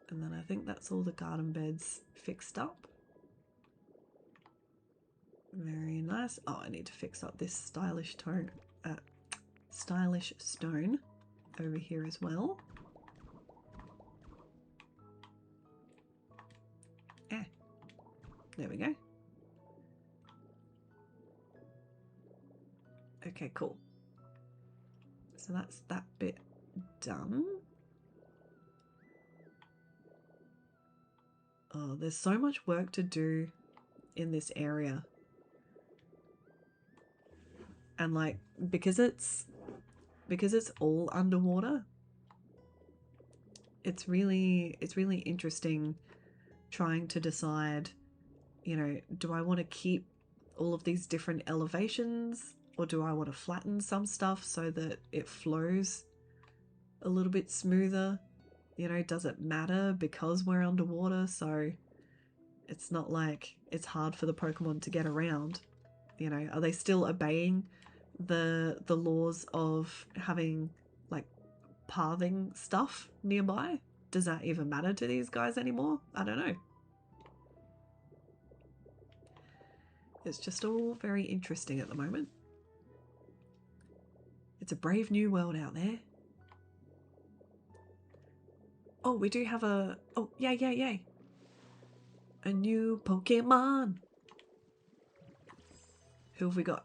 And then I think that's all the garden beds fixed up. Very nice. Oh, I need to fix up this stylish stone over here as well. There we go. Okay, cool. So that's that bit done. Oh, there's so much work to do in this area. And like, because it's all underwater, it's really interesting trying to decide, you know, do I want to keep all of these different elevations, or do I want to flatten some stuff so that it flows a little bit smoother? You know, does it matter because we're underwater, so it's not like it's hard for the Pokemon to get around? You know, are they still obeying the laws of having like pathing stuff nearby? Does that even matter to these guys anymore? I don't know. It's just all very interesting at the moment. It's a brave new world out there. Oh, we do have a... Oh, yay. A new Pokemon. Who have we got?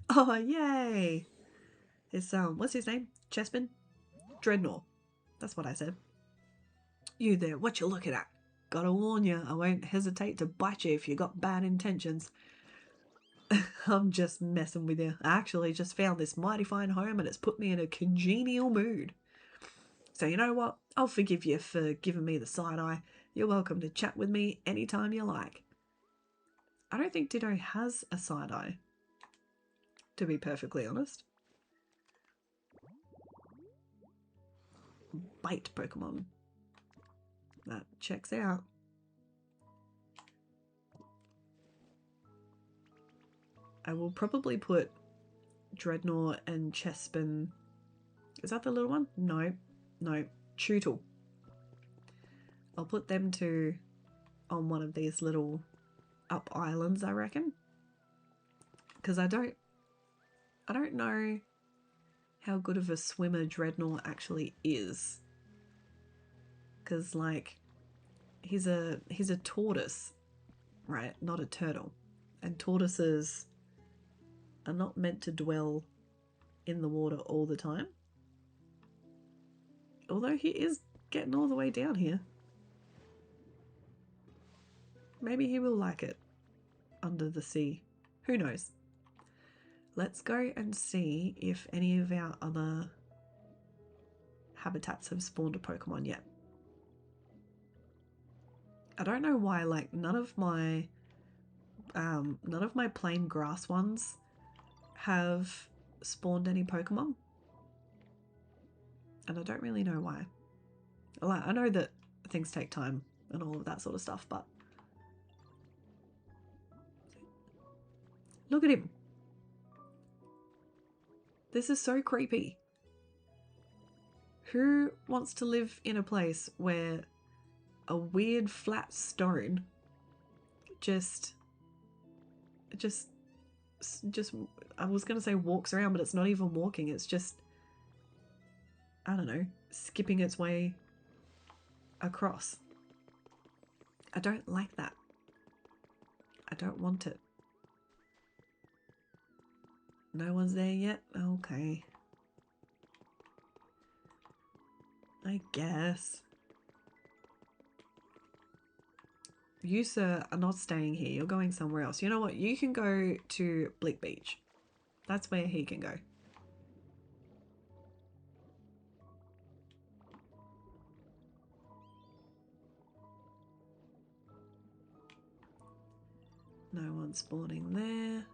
Oh, yay. It's, what's his name? Chespin? Dreadnought. That's what I said. You there, what you looking at? Gotta warn you, I won't hesitate to bite you if you got bad intentions. I'm just messing with you. I actually just found this mighty fine home and it's put me in a congenial mood. So you know what? I'll forgive you for giving me the side eye. You're welcome to chat with me anytime you like. I don't think Ditto has a side eye, to be perfectly honest. Bite Pokemon. That checks out. I will probably put Dreadnought and Chespin. Is that the little one? No. Tootle. I'll put them two on one of these little up islands, I reckon. Because I don't know how good of a swimmer Dreadnought actually is. Because like he's a tortoise, right? Not a turtle. And tortoises are not meant to dwell in the water all the time. Although he is getting all the way down here. Maybe he will like it under the sea. Who knows? Let's go and see if any of our other habitats have spawned a Pokemon yet. I don't know why, like none of my plain grass ones have spawned any Pokemon. And I don't really know why. Like, I know that things take time and all of that sort of stuff, but look at him. This is so creepy. Who wants to live in a place where a weird flat stone just I was going to say walks around, but it's not even walking. It's just, I don't know, skipping its way across. I don't like that. I don't want it. No one's there yet? Okay. I guess. You, sir, are not staying here. You're going somewhere else. You know what? You can go to Bleak Beach. That's where he can go. No one spawning there.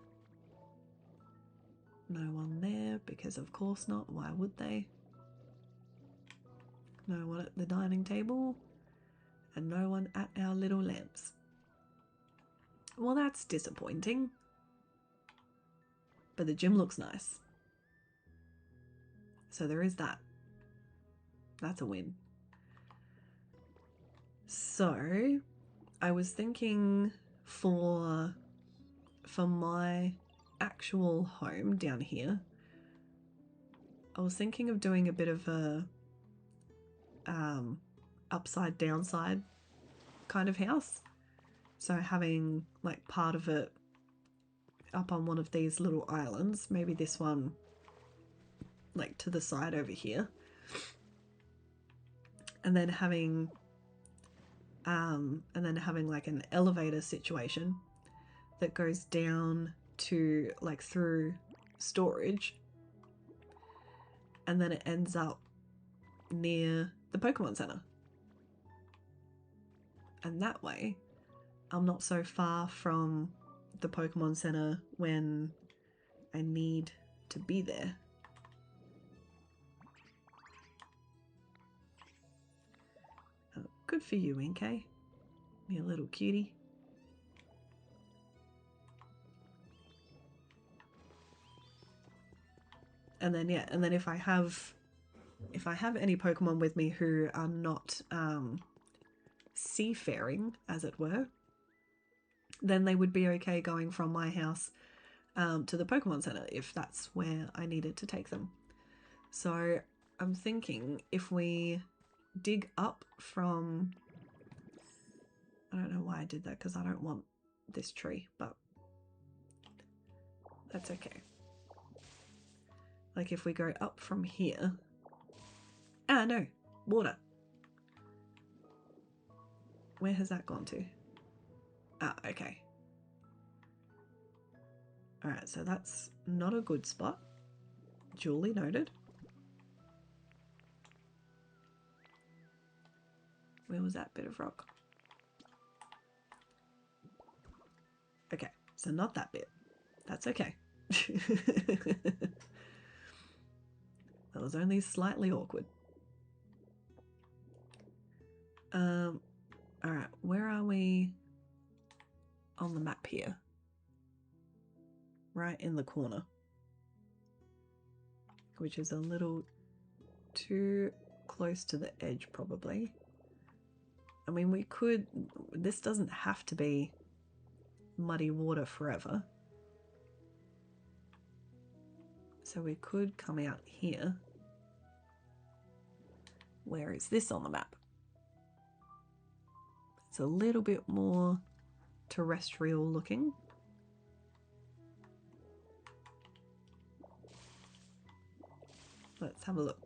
No one there, because of course not. Why would they? No one at the dining table. And no one at our little lamps. Well, that's disappointing. But the gym looks nice. So there is that. That's a win. So, I was thinking for my actual home down here, I was thinking of doing a bit of a upside downside kind of house. So having like part of it up on one of these little islands, maybe this one like to the side over here, and then having like an elevator situation that goes down to like through storage, and then it ends up near the Pokemon Center. And that way, I'm not so far from the Pokemon Center when I need to be there. Oh, good for you, Inkay. You little cutie. And then yeah, and then if I have any Pokemon with me who are not seafaring, as it were, then they would be okay going from my house to the Pokemon Center if that's where I needed to take them. So I'm thinking if we dig up from, I don't know why I did that because I don't want this tree, but that's okay. Like if we go up from here, no, water. Where has that gone to? Ah, okay. Alright, so that's not a good spot. Duly noted. Where was that bit of rock? Okay, so not that bit. That's okay. That was only slightly awkward. Alright, where are we on the map here? Right in the corner. Which is a little too close to the edge, probably. I mean, we could... This doesn't have to be muddy water forever. So we could come out here. Where is this on the map? It's a little bit more terrestrial looking. Let's have a look.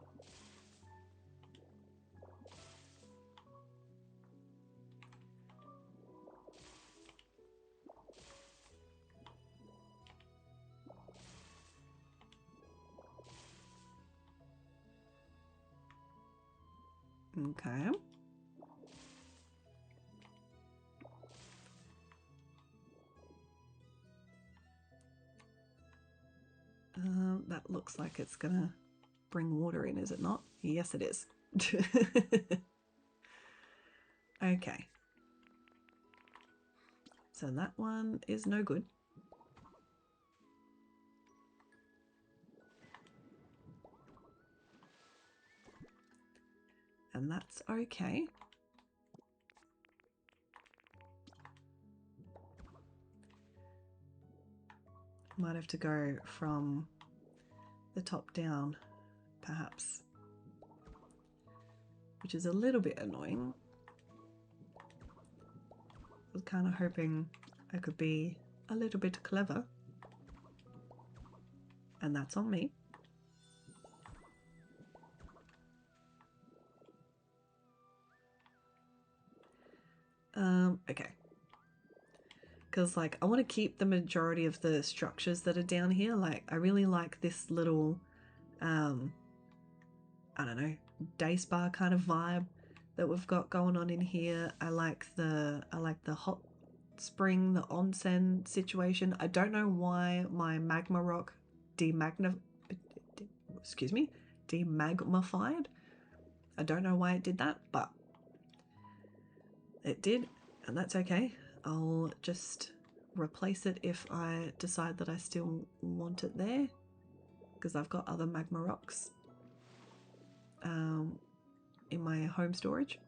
Okay. That looks like it's gonna bring water in, is it not? Yes, it is. Okay. So that one is no good. And that's okay. Might have to go from the top down, perhaps. Which is a little bit annoying. I was kind of hoping I could be a little bit clever. And that's on me. Okay. Because, like, I want to keep the majority of the structures that are down here. Like, I really like this little, I don't know, day spa kind of vibe that we've got going on in here. I like the hot spring, the onsen situation. I don't know why my magma rock demagnified. I don't know why it did that, but it did, and that's okay. I'll just replace it if I decide that I still want it there, because I've got other magma rocks in my home storage.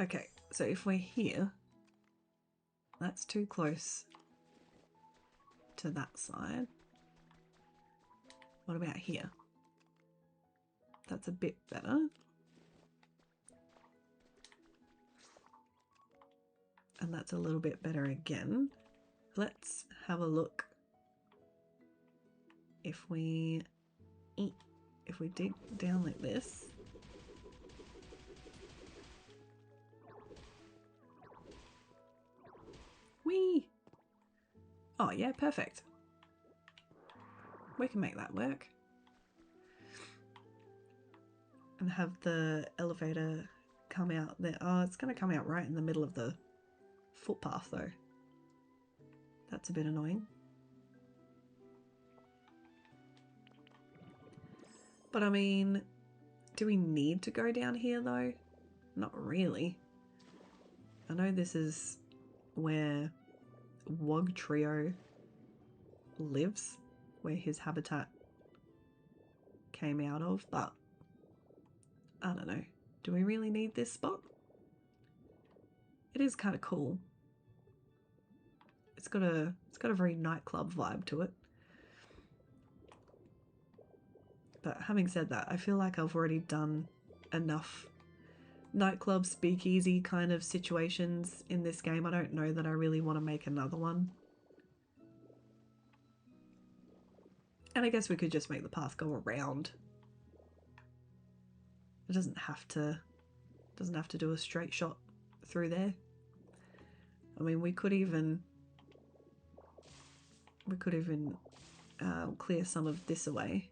Okay, so if we're here, that's too close to that side. What about here? That's a bit better. And that's a little bit better again. Let's have a look. If we dig down like this. Whee! Oh yeah, perfect. We can make that work. And have the elevator come out there. Oh, it's going to come out right in the middle of the footpath though. That's a bit annoying. But I mean, do we need to go down here though? Not really. I know this is where Wog Trio lives, where his habitat came out of, but I don't know. Do we really need this spot? It is kind of cool. It's got a very nightclub vibe to it. But having said that, I feel like I've already done enough nightclub speakeasy kind of situations in this game. I don't know that I really want to make another one. And I guess we could just make the path go around. It doesn't have to do a straight shot through there. I mean, we could even clear some of this away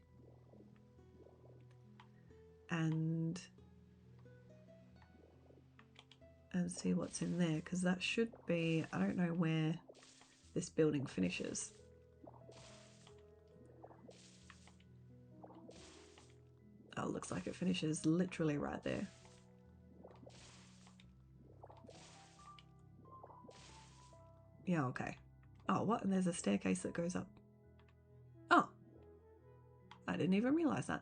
and see what's in there, because that should be, I don't know where this building finishes. Oh, it looks like it finishes literally right there. Yeah, okay. Oh, what? And there's a staircase that goes up. Oh, I didn't even realize that.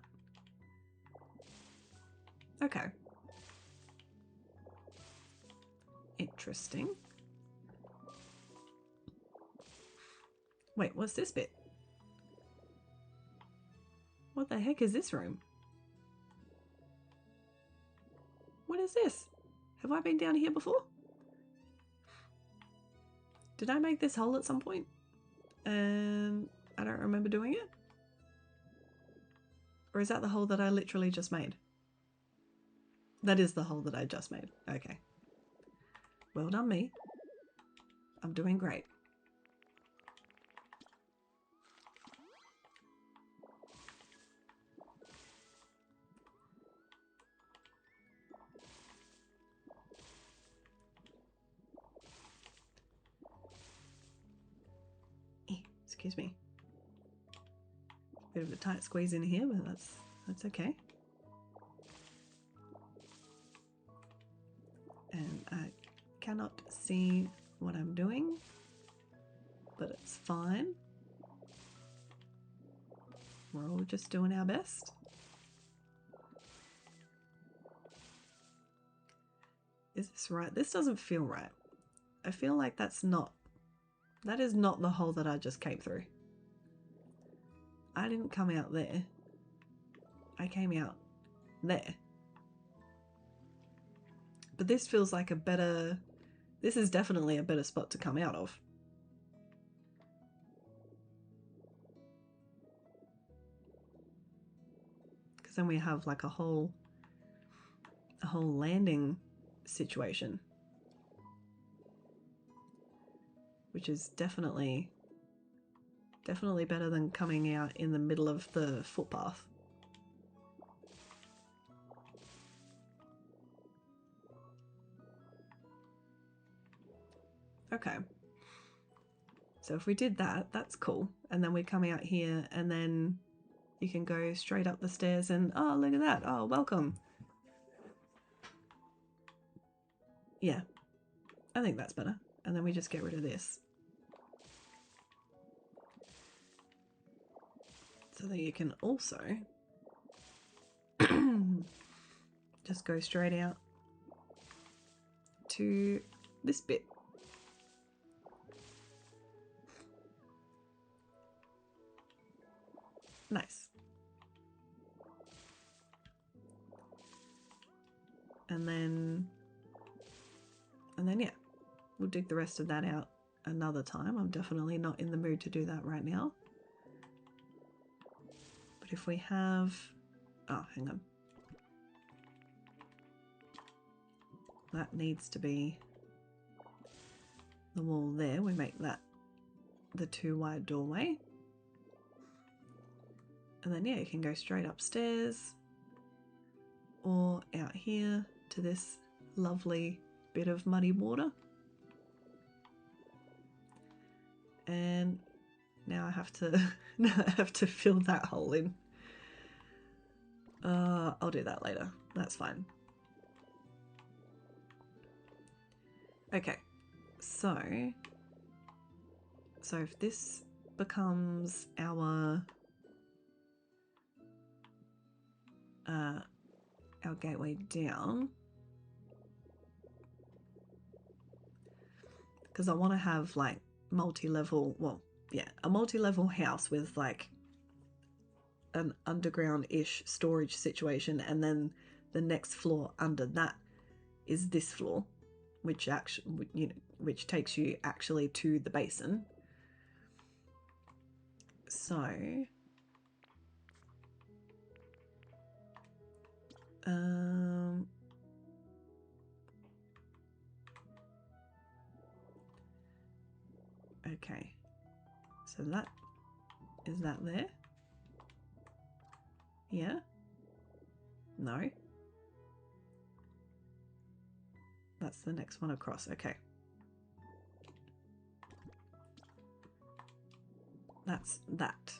Okay. Interesting. Wait, what's this bit? What the heck is this room? What is this? Have I been down here before? Did I make this hole at some point? And I don't remember doing it? Or is that the hole that I literally just made? That is the hole that I just made. Okay. Well done me. I'm doing great. Excuse me. Bit of a tight squeeze in here, but that's okay. And I cannot see what I'm doing, but it's fine. We're all just doing our best. Is this right? This doesn't feel right. I feel like that is not the hole that I just came through. I didn't come out there. I came out there. But this feels like this is definitely a better spot to come out of. Because then we have like a whole landing situation. Which is definitely better than coming out in the middle of the footpath. Okay. So if we did that, that's cool. And then we come out here and then you can go straight up the stairs and, oh, look at that. Oh, welcome. Yeah, I think that's better. And then we just get rid of this. So that you can also just go straight out to this bit. Nice. And then yeah. we'll dig the rest of that out another time. I'm definitely not in the mood to do that right now. But if we have... oh, hang on. That needs to be the wall there. We make that the 2 wide doorway. And then, yeah, you can go straight upstairs or out here to this lovely bit of muddy water. And now I have to fill that hole in. I'll do that later. That's fine. Okay, so if this becomes our gateway down, because I want to have like multi-level, well, yeah, a multi-level house with like an underground-ish storage situation, and then the next floor under that is this floor, which actually, you know, which takes you actually to the basin. So okay, so that is that there? Yeah? No? That's the next one across. Okay. That's that.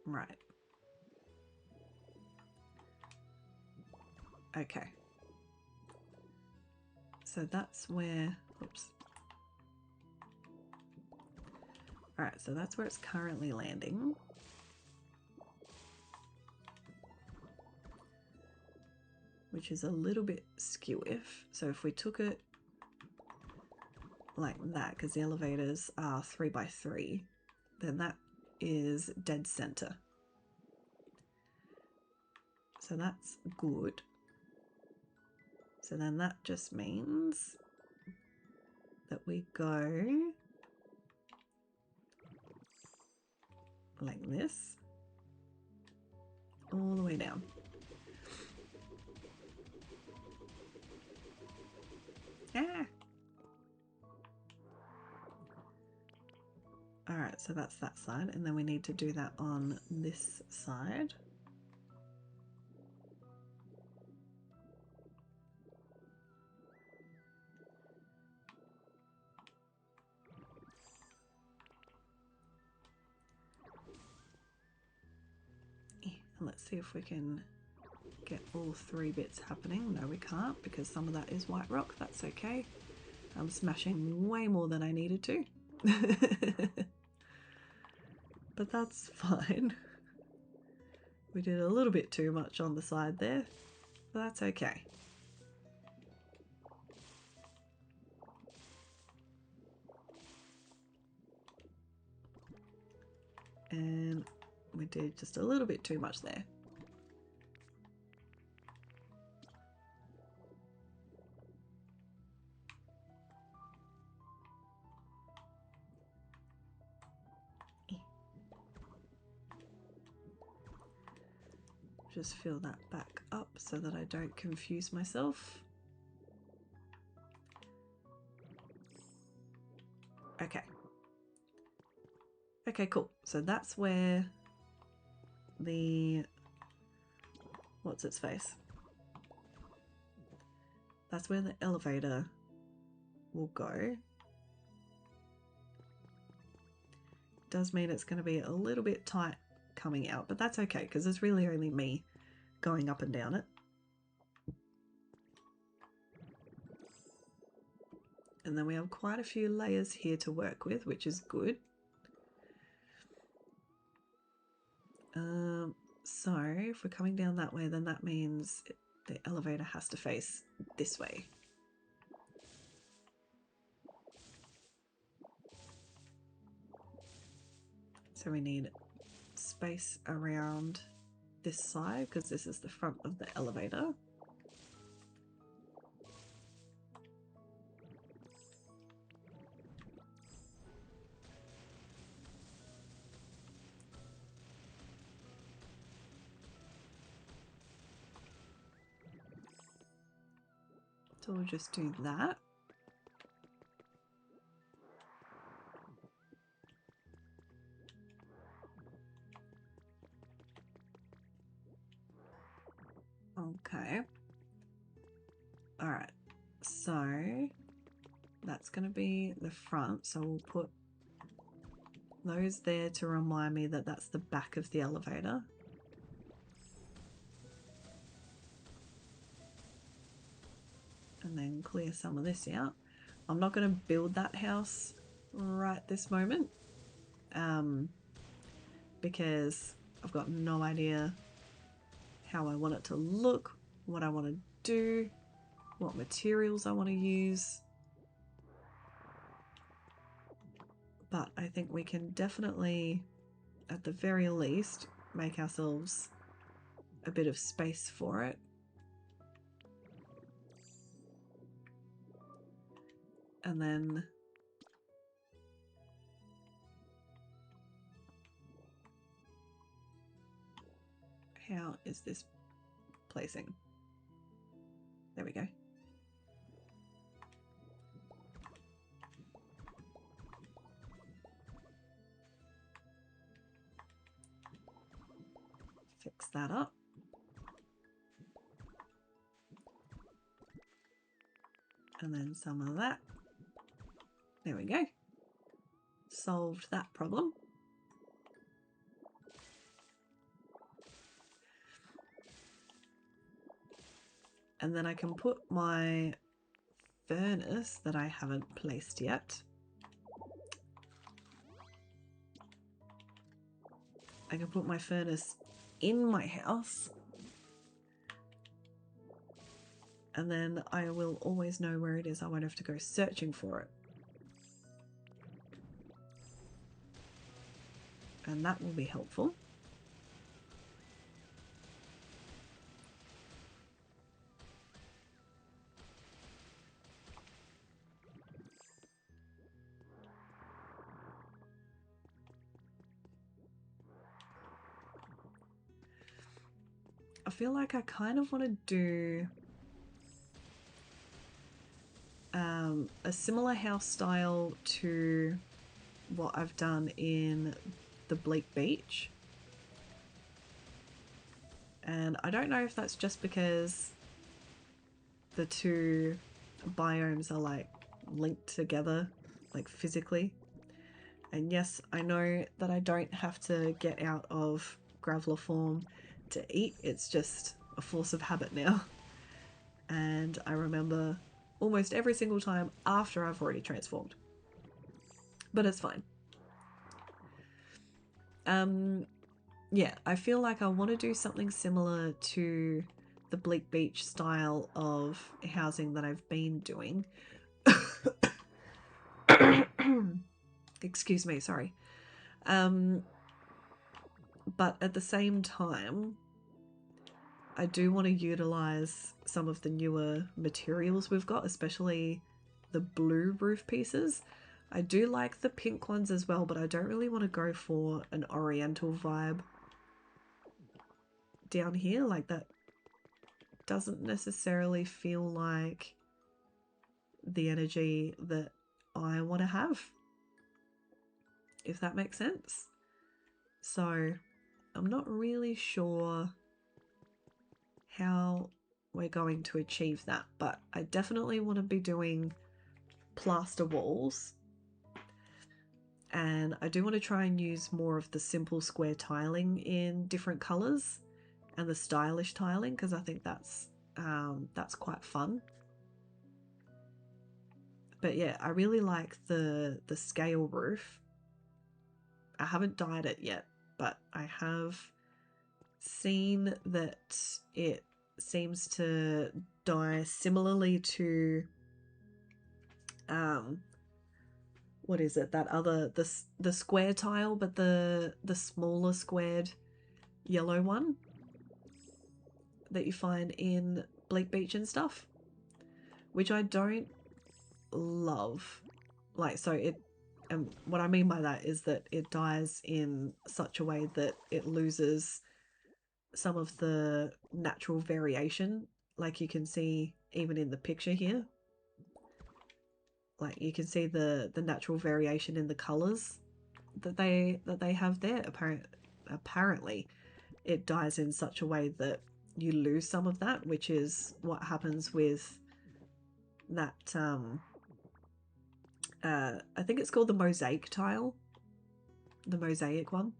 Right. Okay. So that's where, oops. Alright, so that's where it's currently landing. Which is a little bit skew-if. So if we took it like that, because the elevators are 3x3, then that is dead center. So that's good. So then that just means that we go like this all the way down. Ah! Alright, so that's that side, and then we need to do that on this side. And let's see if we can get all 3 bits happening. No, we can't, because some of that is white rock. That's okay. I'm smashing way more than I needed to. But that's fine. We did a little bit too much on the side there, but that's okay. And we did just a little bit too much there. Just fill that back up so that I don't confuse myself. Okay. Okay, cool. So that's where the... what's its face? That's where the elevator will go. Does mean it's going to be a little bit tight coming out, but that's okay because it's really only me going up and down it. And then we have quite a few layers here to work with, which is good. So if we're coming down that way, then that means the elevator has to face this way. So we need space around this side because this is the front of the elevator. So we'll just do that. Okay. All right. So that's going to be the front. So we'll put those there to remind me that that's the back of the elevator. And then clear some of this out. I'm not going to build that house right this moment because I've got no idea how I want it to look, what I want to do, what materials I want to use. But I think we can definitely, at the very least, make ourselves a bit of space for it. And then how is this placing? There we go. Fix that up. And then some of that. There we go. Solved that problem. And then I can put my furnace that I haven't placed yet. I can put my furnace in my house. And then I will always know where it is. I won't have to go searching for it. And that will be helpful. I feel like I kind of want to do a similar house style to what I've done in the Bleak Beach. And I don't know if that's just because the two biomes are like linked together, like physically. And yes, I know that I don't have to get out of Graveler form to eat, it's just a force of habit now. And I remember almost every single time after I've already transformed. But it's fine. Yeah, I feel like I want to do something similar to the Bleak Beach style of housing that I've been doing. Excuse me, sorry. But at the same time, I do want to utilize some of the newer materials we've got, especially the blue roof pieces. I do like the pink ones as well, but I don't really want to go for an oriental vibe down here. Like, that doesn't necessarily feel like the energy that I want to have, if that makes sense. So I'm not really sure how we're going to achieve that, but I definitely want to be doing plaster walls, and I do want to try and use more of the simple square tiling in different colors and the stylish tiling, because I think that's quite fun. But yeah, I really like the scale roof. I haven't dyed it yet, but I have seen that it seems to dye similarly to what is it, that other, the square tile, but the smaller squared yellow one that you find in Bleak Beach and stuff, which I don't love. Like, so it, and what I mean by that is that it dyes in such a way that it loses some of the natural variation. Like, you can see even in the picture here. Like you can see the natural variation in the colors that they have there. Apparently it dyes in such a way that you lose some of that, which is what happens with that I think it's called the mosaic tile, the mosaic one.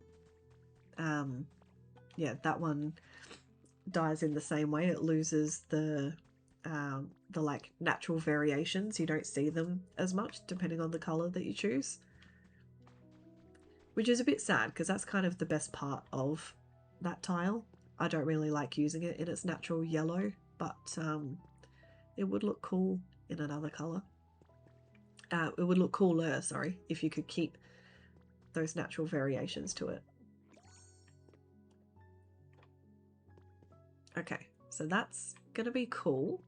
Yeah, that one dyes in the same way. It loses the like natural variations. You don't see them as much depending on the color that you choose, which is a bit sad because that's kind of the best part of that tile. I don't really like using it in its natural yellow, but it would look cool in another color. It would look cooler, sorry, if you could keep those natural variations to it. Okay, so that's gonna be cool.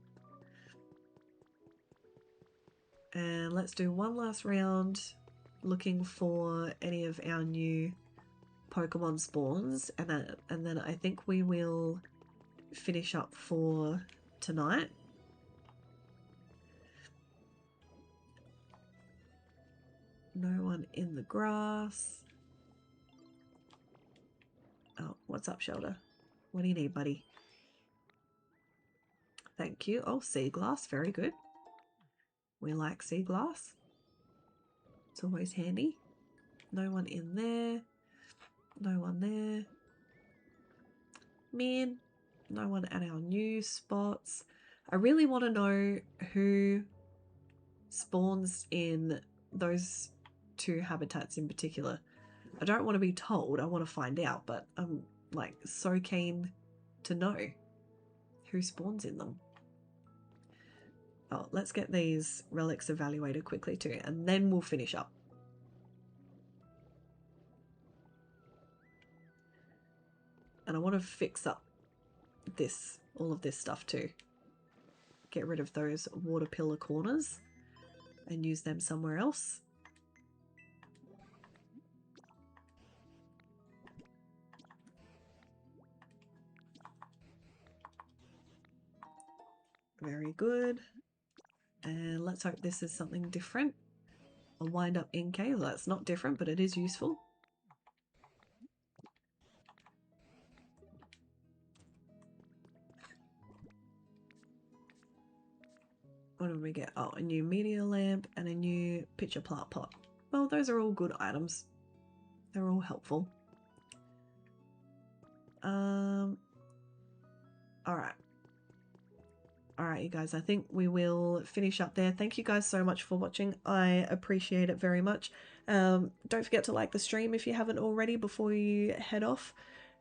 And let's do one last round looking for any of our new Pokemon spawns, and then I think we will finish up for tonight. No one in the grass. Oh, what's up, Shelter? What do you need, buddy? Thank you. Oh, sea glass, very good. We like sea glass. It's always handy. No one in there. No one there. Man, no one at our new spots. I really want to know who spawns in those two habitats in particular. I don't want to be told, I want to find out, but I'm like so keen to know who spawns in them. Oh, let's get these relics evaluated quickly too, and then we'll finish up. And I want to fix up all of this stuff too. Get rid of those water pillar corners and use them somewhere else. Very good. And let's hope this is something different. A wind up in cave. That's not different, but it is useful. What did we get? Oh, a new meteor lamp and a new pitcher plant pot. Well, those are all good items. They're all helpful. Alright. Alright, you guys, I think we will finish up there. Thank you guys so much for watching. I appreciate it very much. Don't forget to like the stream if you haven't already before you head off.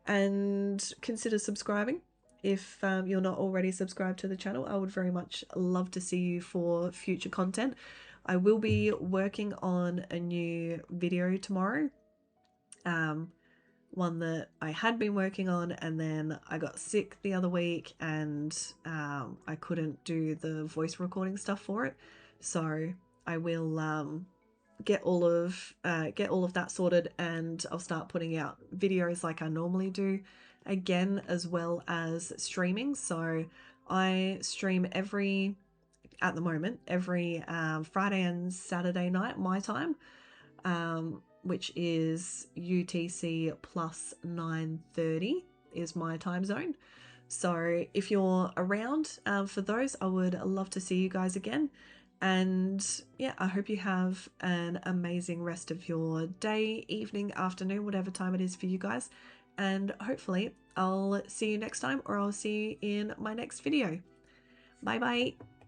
And consider subscribing if you're not already subscribed to the channel. I would very much love to see you for future content. I will be working on a new video tomorrow. One that I had been working on, and then I got sick the other week and I couldn't do the voice recording stuff for it. So I will get all of that sorted, and I'll start putting out videos like I normally do again, as well as streaming. So I stream at the moment every Friday and Saturday night my time, which is UTC plus 9:30 is my time zone. So if you're around for those, I would love to see you guys again. And yeah, I hope you have an amazing rest of your day, evening, afternoon, whatever time it is for you guys. And hopefully I'll see you next time, or I'll see you in my next video. Bye bye.